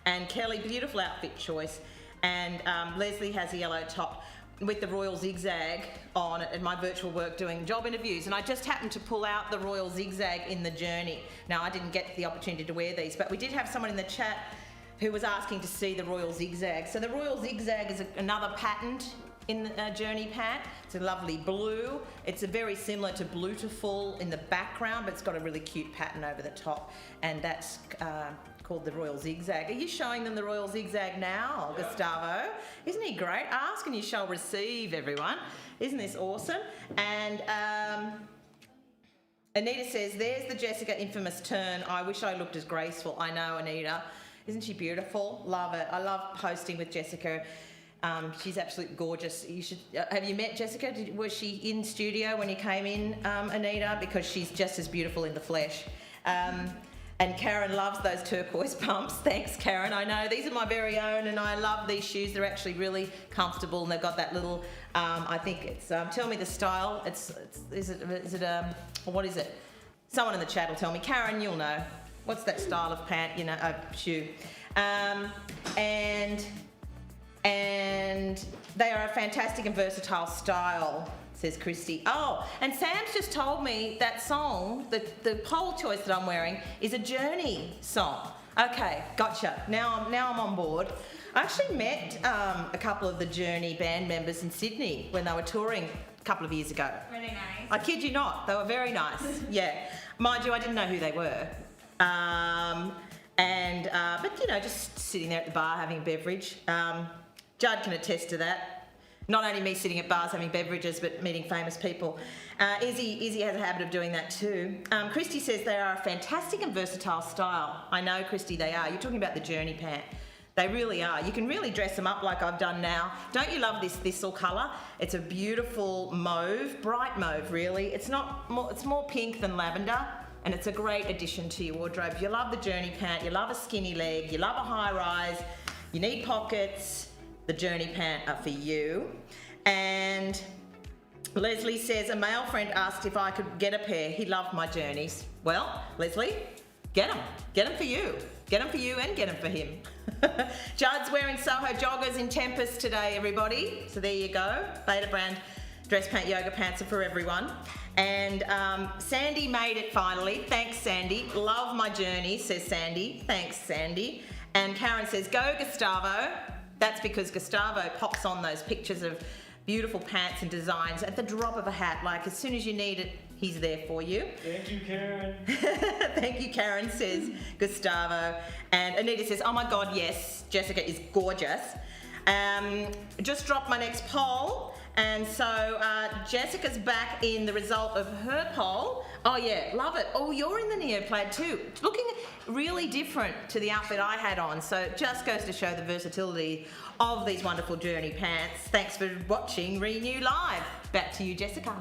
A: And Kelly, beautiful outfit choice. And Leslie has a yellow top with the royal zigzag on it at my virtual work doing job interviews, and I just happened to pull out the royal zigzag in the journey. Now, I didn't get the opportunity to wear these, but we did have someone in the chat who was asking to see the royal zigzag. So the royal zigzag is another patent in the journey pant. It's a lovely blue. It's a very similar to Blutiful in the background, but it's got a really cute pattern over the top, and that's called the royal zigzag. Are you showing them the royal zigzag now, yeah. Gustavo? Isn't he great? Ask and you shall receive, everyone. Isn't this awesome? And Anita says, there's the Jessica infamous turn. I wish I looked as graceful. I know, Anita. Isn't she beautiful? Love it. I love posting with Jessica. She's absolutely gorgeous. You should. Have you met Jessica? Was she in studio when you came in, Anita? Because she's just as beautiful in the flesh. And Karen loves those turquoise pumps. Thanks, Karen. I know these are my very own, and I love these shoes. They're actually really comfortable, and they've got that little. I think it's. Tell me the style. Is it what is it? Someone in the chat will tell me. Karen, you'll know. What's that style of pant? You know, shoe. And they are a fantastic and versatile style, says Christy. Oh, and Sam's just told me that song, the poll choice that I'm wearing, is a Journey song. Okay, gotcha. Now I'm on board. I actually met a couple of the Journey band members in Sydney when they were touring a couple of years ago.
D: Really nice.
A: I kid you not, they were very nice. Yeah. Mind you, I didn't know who they were. But you know, just sitting there at the bar having a beverage. Judd can attest to that. Not only me sitting at bars having beverages, but meeting famous people. Izzy has a habit of doing that too. Christy says they are a fantastic and versatile style. I know, Christy, they are. You're talking about the Journey pant. They really are. You can really dress them up like I've done now. Don't you love this thistle colour? It's a beautiful mauve, bright mauve really. It's more pink than lavender, and it's a great addition to your wardrobe. You love the Journey pant, you love a skinny leg, you love a high rise, you need pockets. The Journey pant are for you. And Leslie says, a male friend asked if I could get a pair. He loved my Journeys. Well, Leslie, get them. Get them for you. Get them for you and get them for him. Judd's wearing Soho joggers in Tempest today, everybody. So there you go. Beta brand dress pant yoga pants are for everyone. And Sandy made it finally. Thanks, Sandy. Love my Journeys, says Sandy. Thanks, Sandy. And Karen says, go Gustavo. That's because Gustavo pops on those pictures of beautiful pants and designs at the drop of a hat. Like, as soon as you need it, he's there for you.
E: Thank you, Karen.
A: Thank you, Karen, says Gustavo. And Anita says, oh my God, yes, Jessica is gorgeous. Just dropped my next poll, And so Jessica's back in the result of her poll. Oh yeah, love it. Oh, you're in the Neoplaid too. Looking really different to the outfit I had on. So it just goes to show the versatility of these wonderful journey pants. Thanks for watching Renew Live. Back to you, Jessica.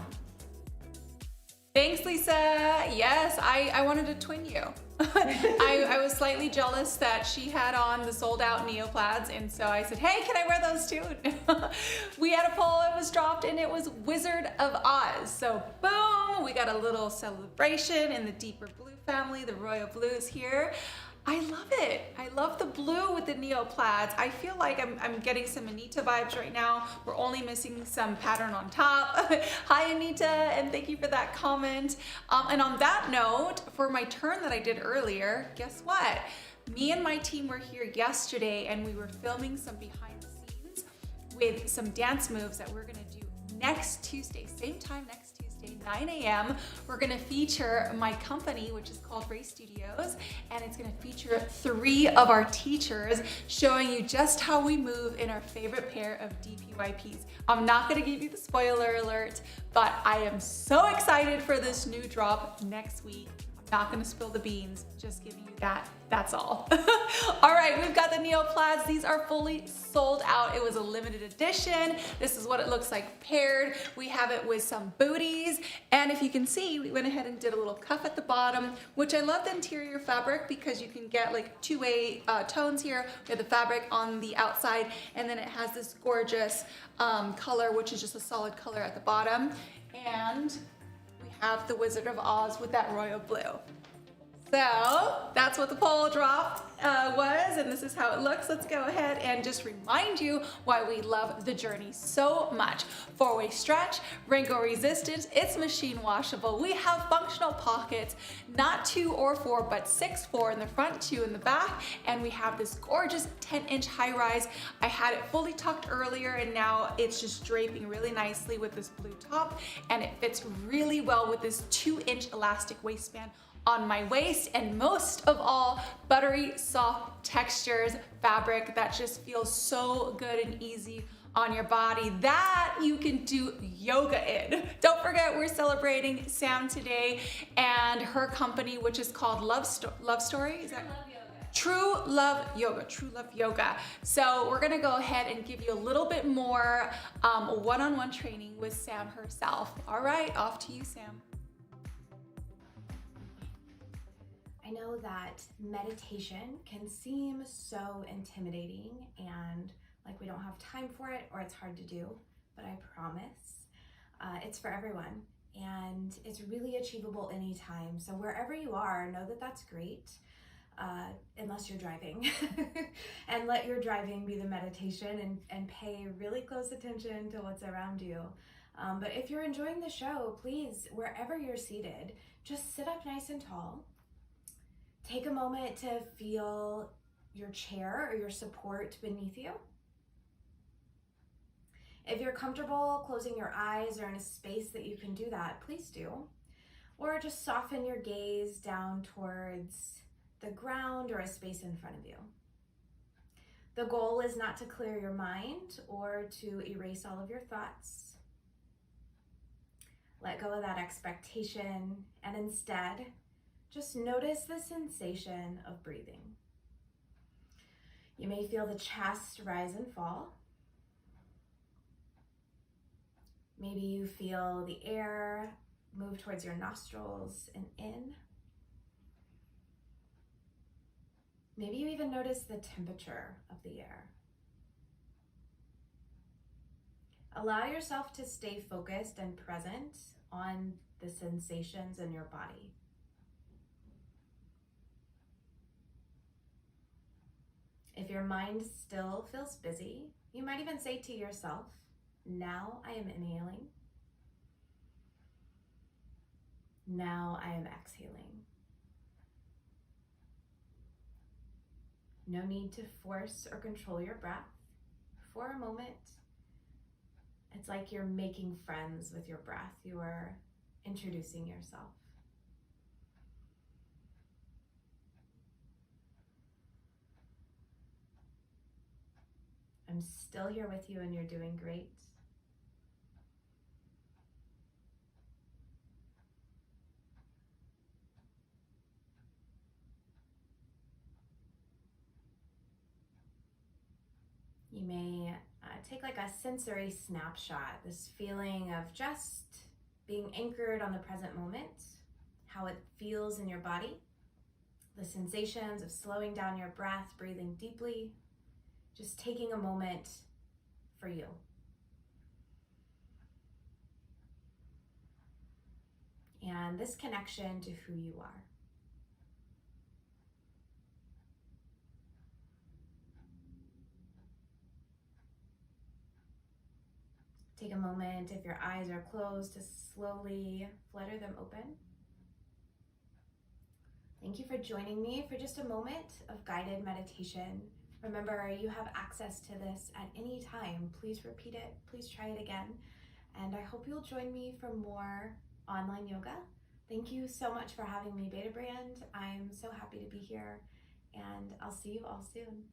B: Thanks, Lisa. Yes, I wanted to twin you. I was slightly jealous that she had on the sold out Neoplaids, and so I said, hey, can I wear those too? We had a poll, it was dropped, and it was Wizard of Oz. So boom, we got a little celebration in the deeper blue family, the royal blues here. I love it. I love the blue with the Neoplaids. I feel like I'm getting some Anita vibes right now. We're only missing some pattern on top. Hi, Anita, and thank you for that comment. And on that note, for my turn that I did earlier, guess what? Me and my team were here yesterday and we were filming some behind the scenes with some dance moves that we're gonna do next Tuesday, same time next Tuesday, 9 a.m. We're gonna feature my company, which is called Ray Studios, and it's gonna feature 3 of our teachers showing you just how we move in our favorite pair of DPYPs. I'm not gonna give you the spoiler alert, but I am so excited for this new drop next week. I'm not gonna spill the beans, just giving you that. That's all. All right, we've got the Neoplaids. These are fully sold out. It was a limited edition. This is what it looks like paired. We have it with some booties. And if you can see, we went ahead and did a little cuff at the bottom, which I love the interior fabric because you can get like two-way tones here. We have the fabric on the outside, and then it has this gorgeous color, which is just a solid color at the bottom. And we have the Wizard of Oz with that royal blue. So that's what the poll drop was, and this is how it looks. Let's go ahead and just remind you why we love the journey so much. 4-way stretch, wrinkle resistant, it's machine washable. We have functional pockets, not 2 or 4, but 6, 4 in the front, 2 in the back, and we have this gorgeous 10-inch high rise. I had it fully tucked earlier, and now it's just draping really nicely with this blue top, and it fits really well with this 2-inch elastic waistband on my waist, and most of all, buttery soft textures, fabric that just feels so good and easy on your body that you can do yoga in. Don't forget, we're celebrating Sam today and her company, which is called Love Story. Is that True Love Yoga, True Love Yoga. So we're gonna go ahead and give you a little bit more one-on-one training with Sam herself. All right, off to you, Sam.
C: I know that meditation can seem so intimidating and like we don't have time for it or it's hard to do, but I promise it's for everyone and it's really achievable anytime. So wherever you are, know that that's great, unless you're driving. And let your driving be the meditation and pay really close attention to what's around you. But if you're enjoying the show, please, wherever you're seated, just sit up nice and tall. Take a moment to feel your chair or your support beneath you. If you're comfortable closing your eyes or in a space that you can do that, please do. Or just soften your gaze down towards the ground or a space in front of you. The goal is not to clear your mind or to erase all of your thoughts. Let go of that expectation and instead, just notice the sensation of breathing. You may feel the chest rise and fall. Maybe you feel the air move towards your nostrils and in. Maybe you even notice the temperature of the air. Allow yourself to stay focused and present on the sensations in your body. If your mind still feels busy, you might even say to yourself, now I am inhaling. Now I am exhaling. No need to force or control your breath. For a moment, it's like you're making friends with your breath. You are introducing yourself. I'm still here with you and you're doing great. you may take like a sensory snapshot, this feeling of just being anchored on the present moment, how it feels in your body, the sensations of slowing down your breath, breathing deeply, just taking a moment for you. And this connection to who you are. Take a moment, if your eyes are closed, to slowly flutter them open. Thank you for joining me for just a moment of guided meditation. Remember, you have access to this at any time. Please repeat it, please try it again. And I hope you'll join me for more online yoga. Thank you so much for having me, Beta Brand. I'm so happy to be here, and I'll see you all soon.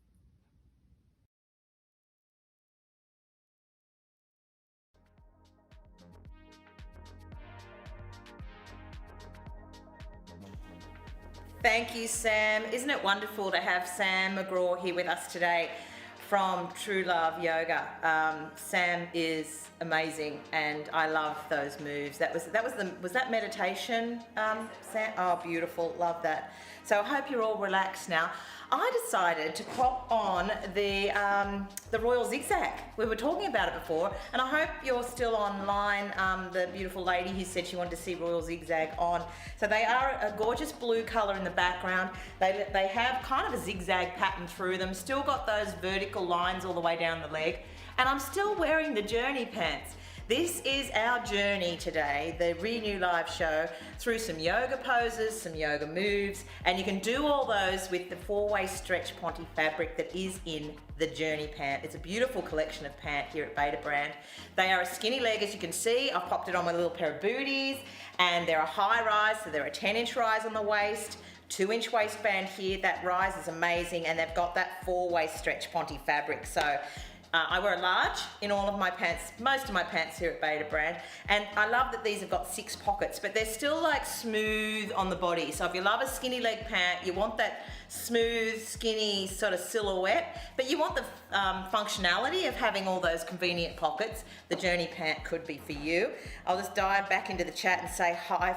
A: Thank you, Sam. Isn't it wonderful to have Sam MeGraw here with us today from True Love Yoga? Sam is amazing, and I love those moves. Was that meditation, Sam? Oh, beautiful. Love that. So I hope you're all relaxed now. I decided to pop on the Royal Zigzag. We were talking about it before, and I hope you're still online. The beautiful lady who said she wanted to see Royal Zigzag on. So they are a gorgeous blue colour in the background. They have kind of a zigzag pattern through them. Still got those vertical lines all the way down the leg, and I'm still wearing the Journey pants. This is our journey today, the Renew Live show, through some yoga poses, some yoga moves, and you can do all those with the 4-way stretch ponte fabric that is in the Journey pant. It's a beautiful collection of pant here at Beta Brand. They are a skinny leg, as you can see. I've popped it on my little pair of booties, and they're a high rise, so they're a 10-inch rise on the waist, 2-inch waistband here. That rise is amazing, and they've got that 4-way stretch ponte fabric. So I wear a large in all of my pants, most of my pants here at Beta Brand, and I love that these have got 6 pockets, but they're still like smooth on the body. So if you love a skinny leg pant, you want that smooth, skinny sort of silhouette, but you want the functionality of having all those convenient pockets, the Journey pant could be for you. I'll just dive back into the chat and say hi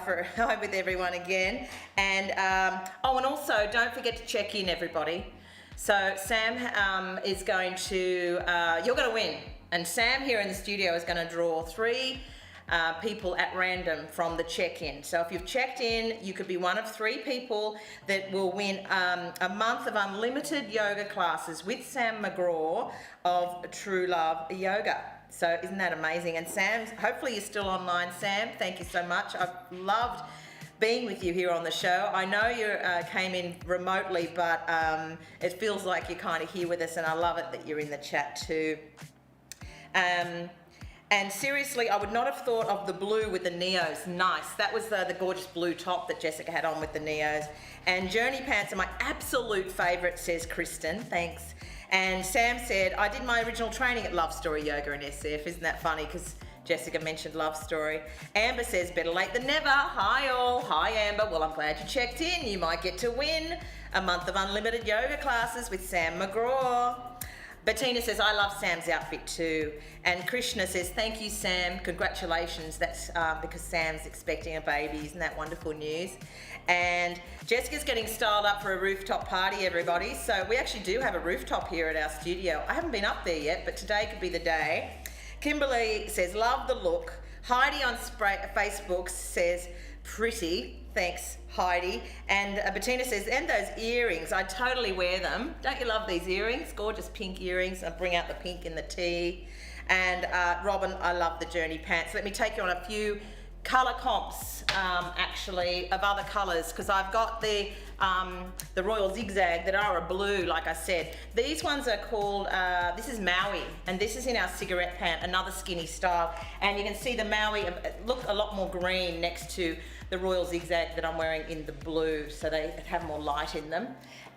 A: with everyone again. And oh, and also don't forget to check in, everybody. So Sam is going to, you're going to win. And Sam here in the studio is going to draw 3 people at random from the check-in. So if you've checked in, you could be one of 3 people that will win a month of unlimited yoga classes with Sam MeGraw of True Love Yoga. So isn't that amazing? And Sam, hopefully you're still online. Sam, thank you so much. I've loved being with you here on the show. I know you came in remotely, but it feels like you're kind of here with us, and I love it that you're in the chat too. And seriously, I would not have thought of the blue with the Neos. Nice. That was the gorgeous blue top that Jessica had on with the Neos. And Journey pants are my absolute favourite, says Kristen. Thanks. And Sam said, I did my original training at Love Story Yoga in SF. Isn't that funny? Because Jessica mentioned Love Story. Amber says, better late than never. Hi all. Hi Amber. Well, I'm glad you checked in. You might get to win a month of unlimited yoga classes with Sam MeGraw. Bettina says, I love Sam's outfit too. And Krishna says, thank you, Sam. Congratulations. That's because Sam's expecting a baby. Isn't that wonderful news? And Jessica's getting styled up for a rooftop party, everybody. So we actually do have a rooftop here at our studio. I haven't been up there yet, but today could be the day. Kimberly says, love the look. Heidi on Facebook says, pretty. Thanks, Heidi. And Bettina says, and those earrings, I totally wear them. Don't you love these earrings? Gorgeous pink earrings. I bring out the pink in the tea. And Robin, I love the Journey pants. Let me take you on a few colour comps, actually, of other colours, because I've got the Royal Zigzag that are a blue, like I said. These ones are called, this is Maui, and this is in our cigarette pant, another skinny style. And you can see the Maui look a lot more green next to the Royal Zigzag that I'm wearing in the blue, so they have more light in them.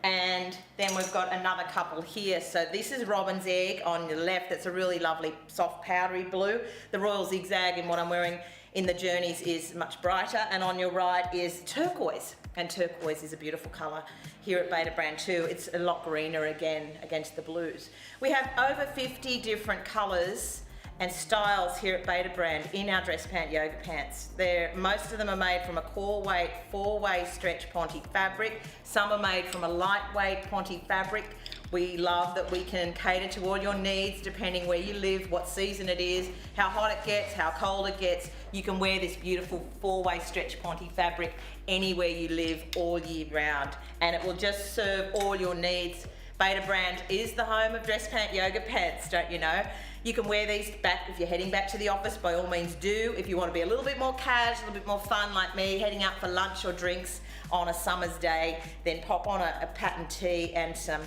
A: And then we've got another couple here. So this is Robin's Egg on your left. That's a really lovely soft powdery blue. The Royal Zigzag in what I'm wearing in the Journeys is much brighter, and on your right is turquoise. And turquoise is a beautiful colour here at Beta Brand too. It's a lot greener again against the blues. We have over 50 different colours and styles here at Beta Brand in our dress pant yoga pants. Most of them are made from a core weight 4-way stretch ponte fabric. Some are made from a lightweight ponte fabric. We love that we can cater to all your needs depending where you live, what season it is, how hot it gets, how cold it gets. You can wear this beautiful 4-way stretch ponte fabric anywhere you live all year round, and it will just serve all your needs. Beta Brand is the home of dress pant yoga pants, don't you know? You can wear these back if you're heading back to the office, by all means do. If you want to be a little bit more casual, a little bit more fun like me, heading out for lunch or drinks on a summer's day, then pop on a pattern tee and some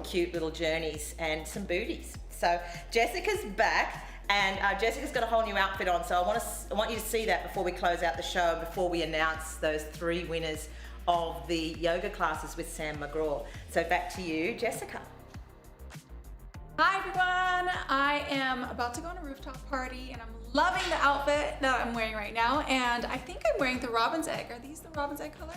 A: cute little journeys and some booties. So Jessica's back, and Jessica's got a whole new outfit on, so I want you to see that before we close out the show and before we announce those 3 winners of the yoga classes with Sam MeGraw. So back to you, Jessica.
B: Hi everyone! I am about to go on a rooftop party and I'm loving the outfit that I'm wearing right now, and I think I'm wearing the robin's egg. Are these the robin's egg color?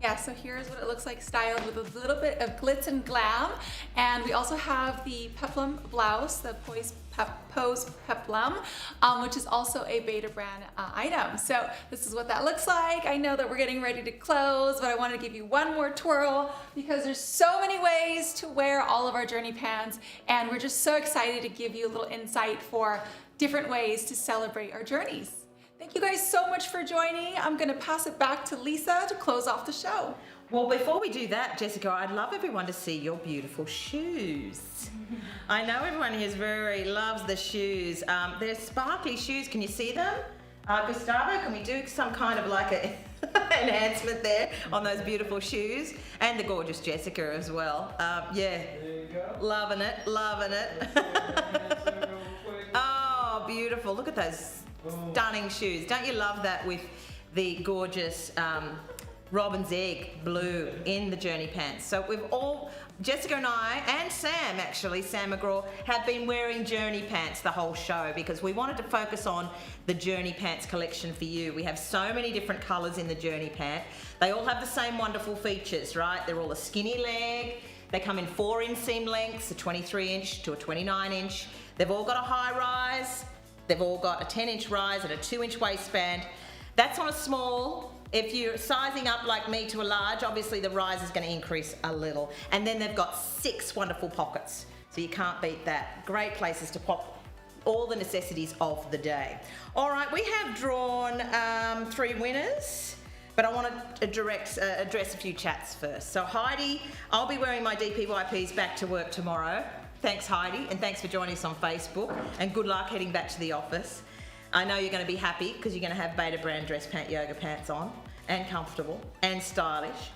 B: Yeah, so here's what it looks like styled with a little bit of glitz and glam. And we also have the peplum blouse, the Pose Peplum, which is also a Beta Brand item. So this is what that looks like. I know that we're getting ready to close, but I want to give you one more twirl because there's so many ways to wear all of our journey pants, and we're just so excited to give you a little insight for different ways to celebrate our journeys. Thank you guys so much for joining. I'm gonna pass it back to Lisa to close off the show.
A: Well, before we do that, Jessica, I'd love everyone to see your beautiful shoes. I know everyone here loves the shoes. They're sparkly shoes. Can you see them? Gustavo, can we do some kind of like a enhancement there on those beautiful shoes? And the gorgeous Jessica as well. Yeah,
E: There you go.
A: loving it, loving it. Oh, beautiful. Look at those stunning shoes. Don't you love that with the gorgeous robin's egg blue in the journey pants? So we've all, Jessica and I, and Sam actually, Sam MeGraw, have been wearing journey pants the whole show because we wanted to focus on the journey pants collection for you. We have so many different colours in the journey pant. They all have the same wonderful features, right? They're all a skinny leg. They come in 4 inseam lengths, a 23-inch to a 29-inch. They've all got a high rise. They've all got a 10-inch rise and a 2-inch waistband. That's on a small. If you're sizing up like me to a large, obviously the rise is going to increase a little. And then they've got 6 wonderful pockets, so you can't beat that. Great places to pop all the necessities of the day. All right, we have drawn 3 winners, but I want to address a few chats first. So Heidi, I'll be wearing my DPYPs back to work tomorrow. Thanks, Heidi, and thanks for joining us on Facebook, and good luck heading back to the office. I know you're going to be happy because you're going to have Beta Brand dress pant yoga pants on, and comfortable and stylish.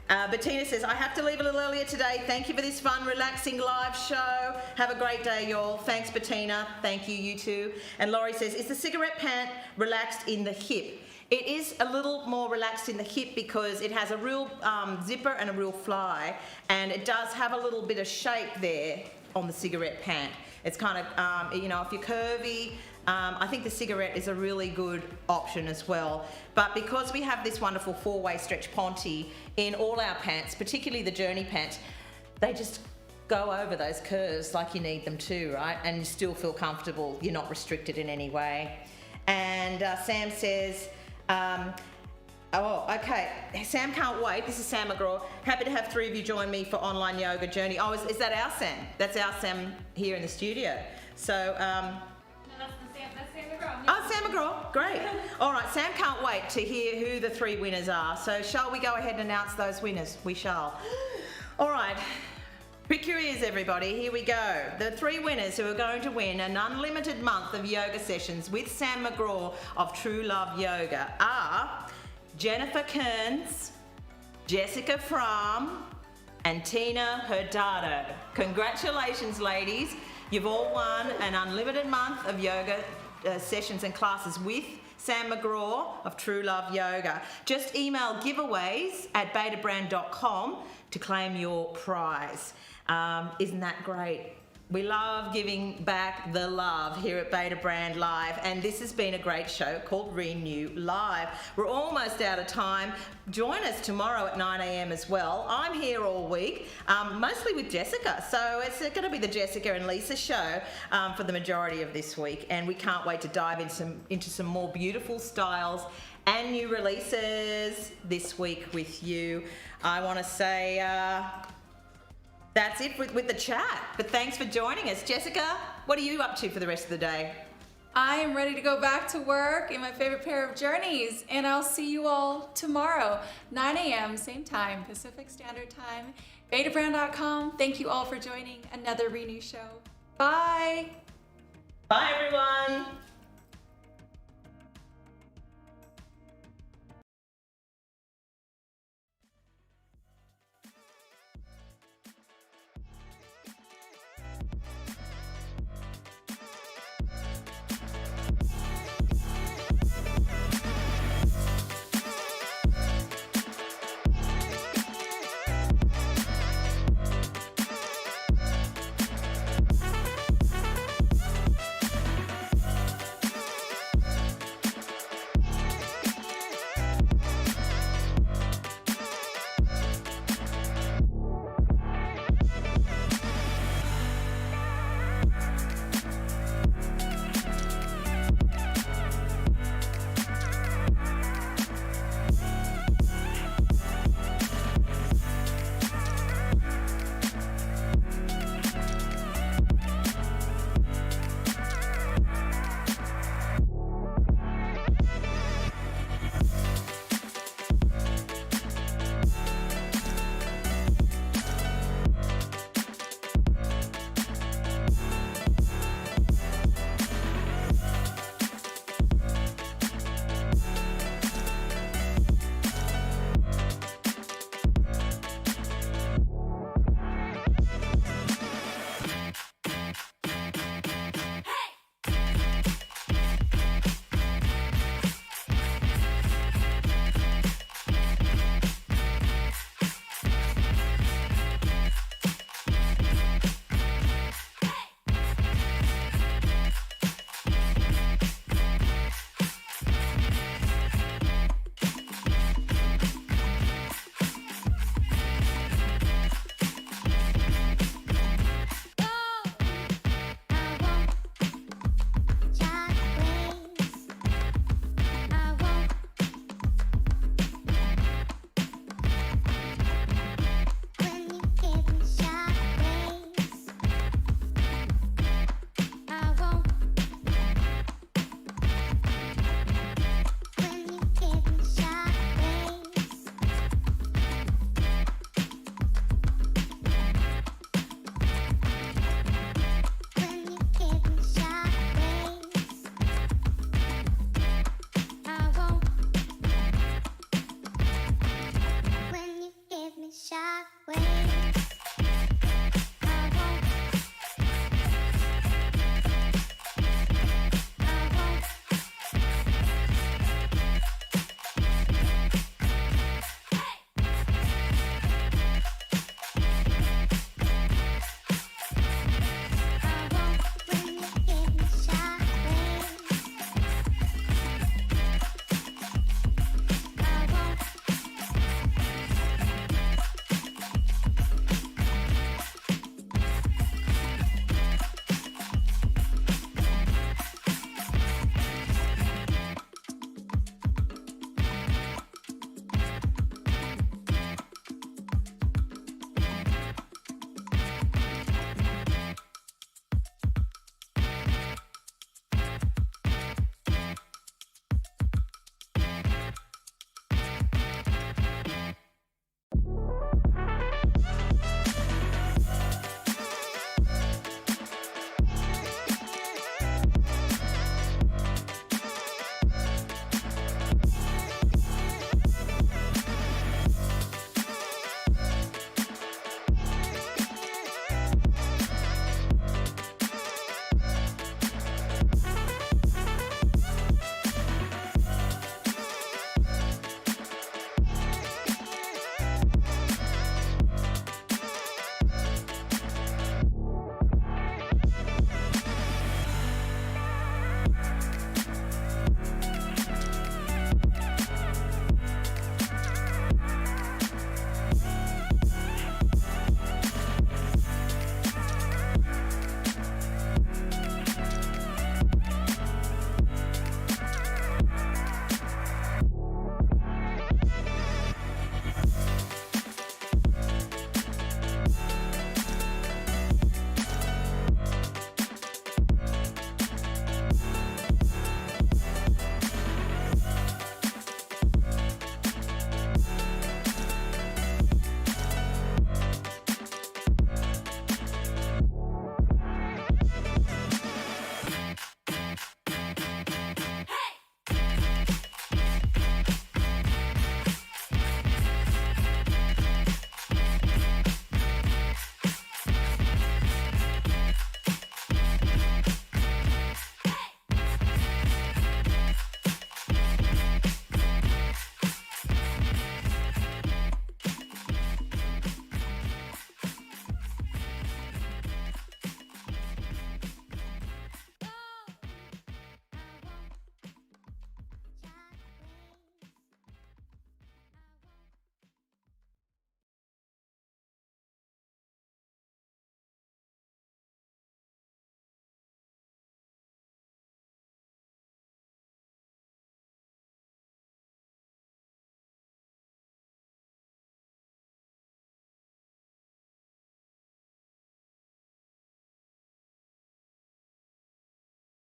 A: Bettina says, I have to leave a little earlier today. Thank you for this fun, relaxing live show. Have a great day, y'all. Thanks, Bettina. Thank you, you too. And Laurie says, is the cigarette pant relaxed in the hip? It is a little more relaxed in the hip because it has a real zipper and a real fly, and it does have a little bit of shape there on the cigarette pant. It's kind of, you know, if you're curvy, I think the cigarette is a really good option as well. But because we have this wonderful 4-way stretch ponte in all our pants, particularly the journey pants, they just go over those curves like you need them to, right? And you still feel comfortable. You're not restricted in any way. And Sam says, oh, okay. Sam can't wait. This is Sam MeGraw. Happy to have 3 of you join me for online yoga journey. Oh, is that our Sam? That's our Sam here in the studio. So,
D: No, that's Sam MeGraw.
A: oh, Sam MeGraw. Great. All right, Sam can't wait to hear who the 3 winners are. So shall we go ahead and announce those winners? We shall. All right. Prick your ears, everybody. Here we go. The 3 winners who are going to win an unlimited month of yoga sessions with Sam MeGraw of True Love Yoga are Jennifer Kearns, Jessica Fromm, and Tina Hurtado. Congratulations, ladies. You've all won an unlimited month of yoga sessions and classes with Sam MeGraw of True Love Yoga. Just email giveaways@betabrand.com to claim your prize. Isn't that great? We love giving back the love here at Beta Brand Live, and this has been a great show called Renew Live. We're almost out of time. Join us tomorrow at 9 a.m. as well. I'm here all week, mostly with Jessica, so it's going to be the Jessica and Lisa show for the majority of this week, and we can't wait to dive into some more beautiful styles and new releases this week with you. I want to say that's it with the chat, but thanks for joining us. Jessica, what are you up to for the rest of the day?
B: I am ready to go back to work in my favorite pair of journeys, and I'll see you all tomorrow, 9 a.m., same time, Pacific Standard Time, betabrand.com. Thank you all for joining another Renew show. Bye.
A: Bye, everyone.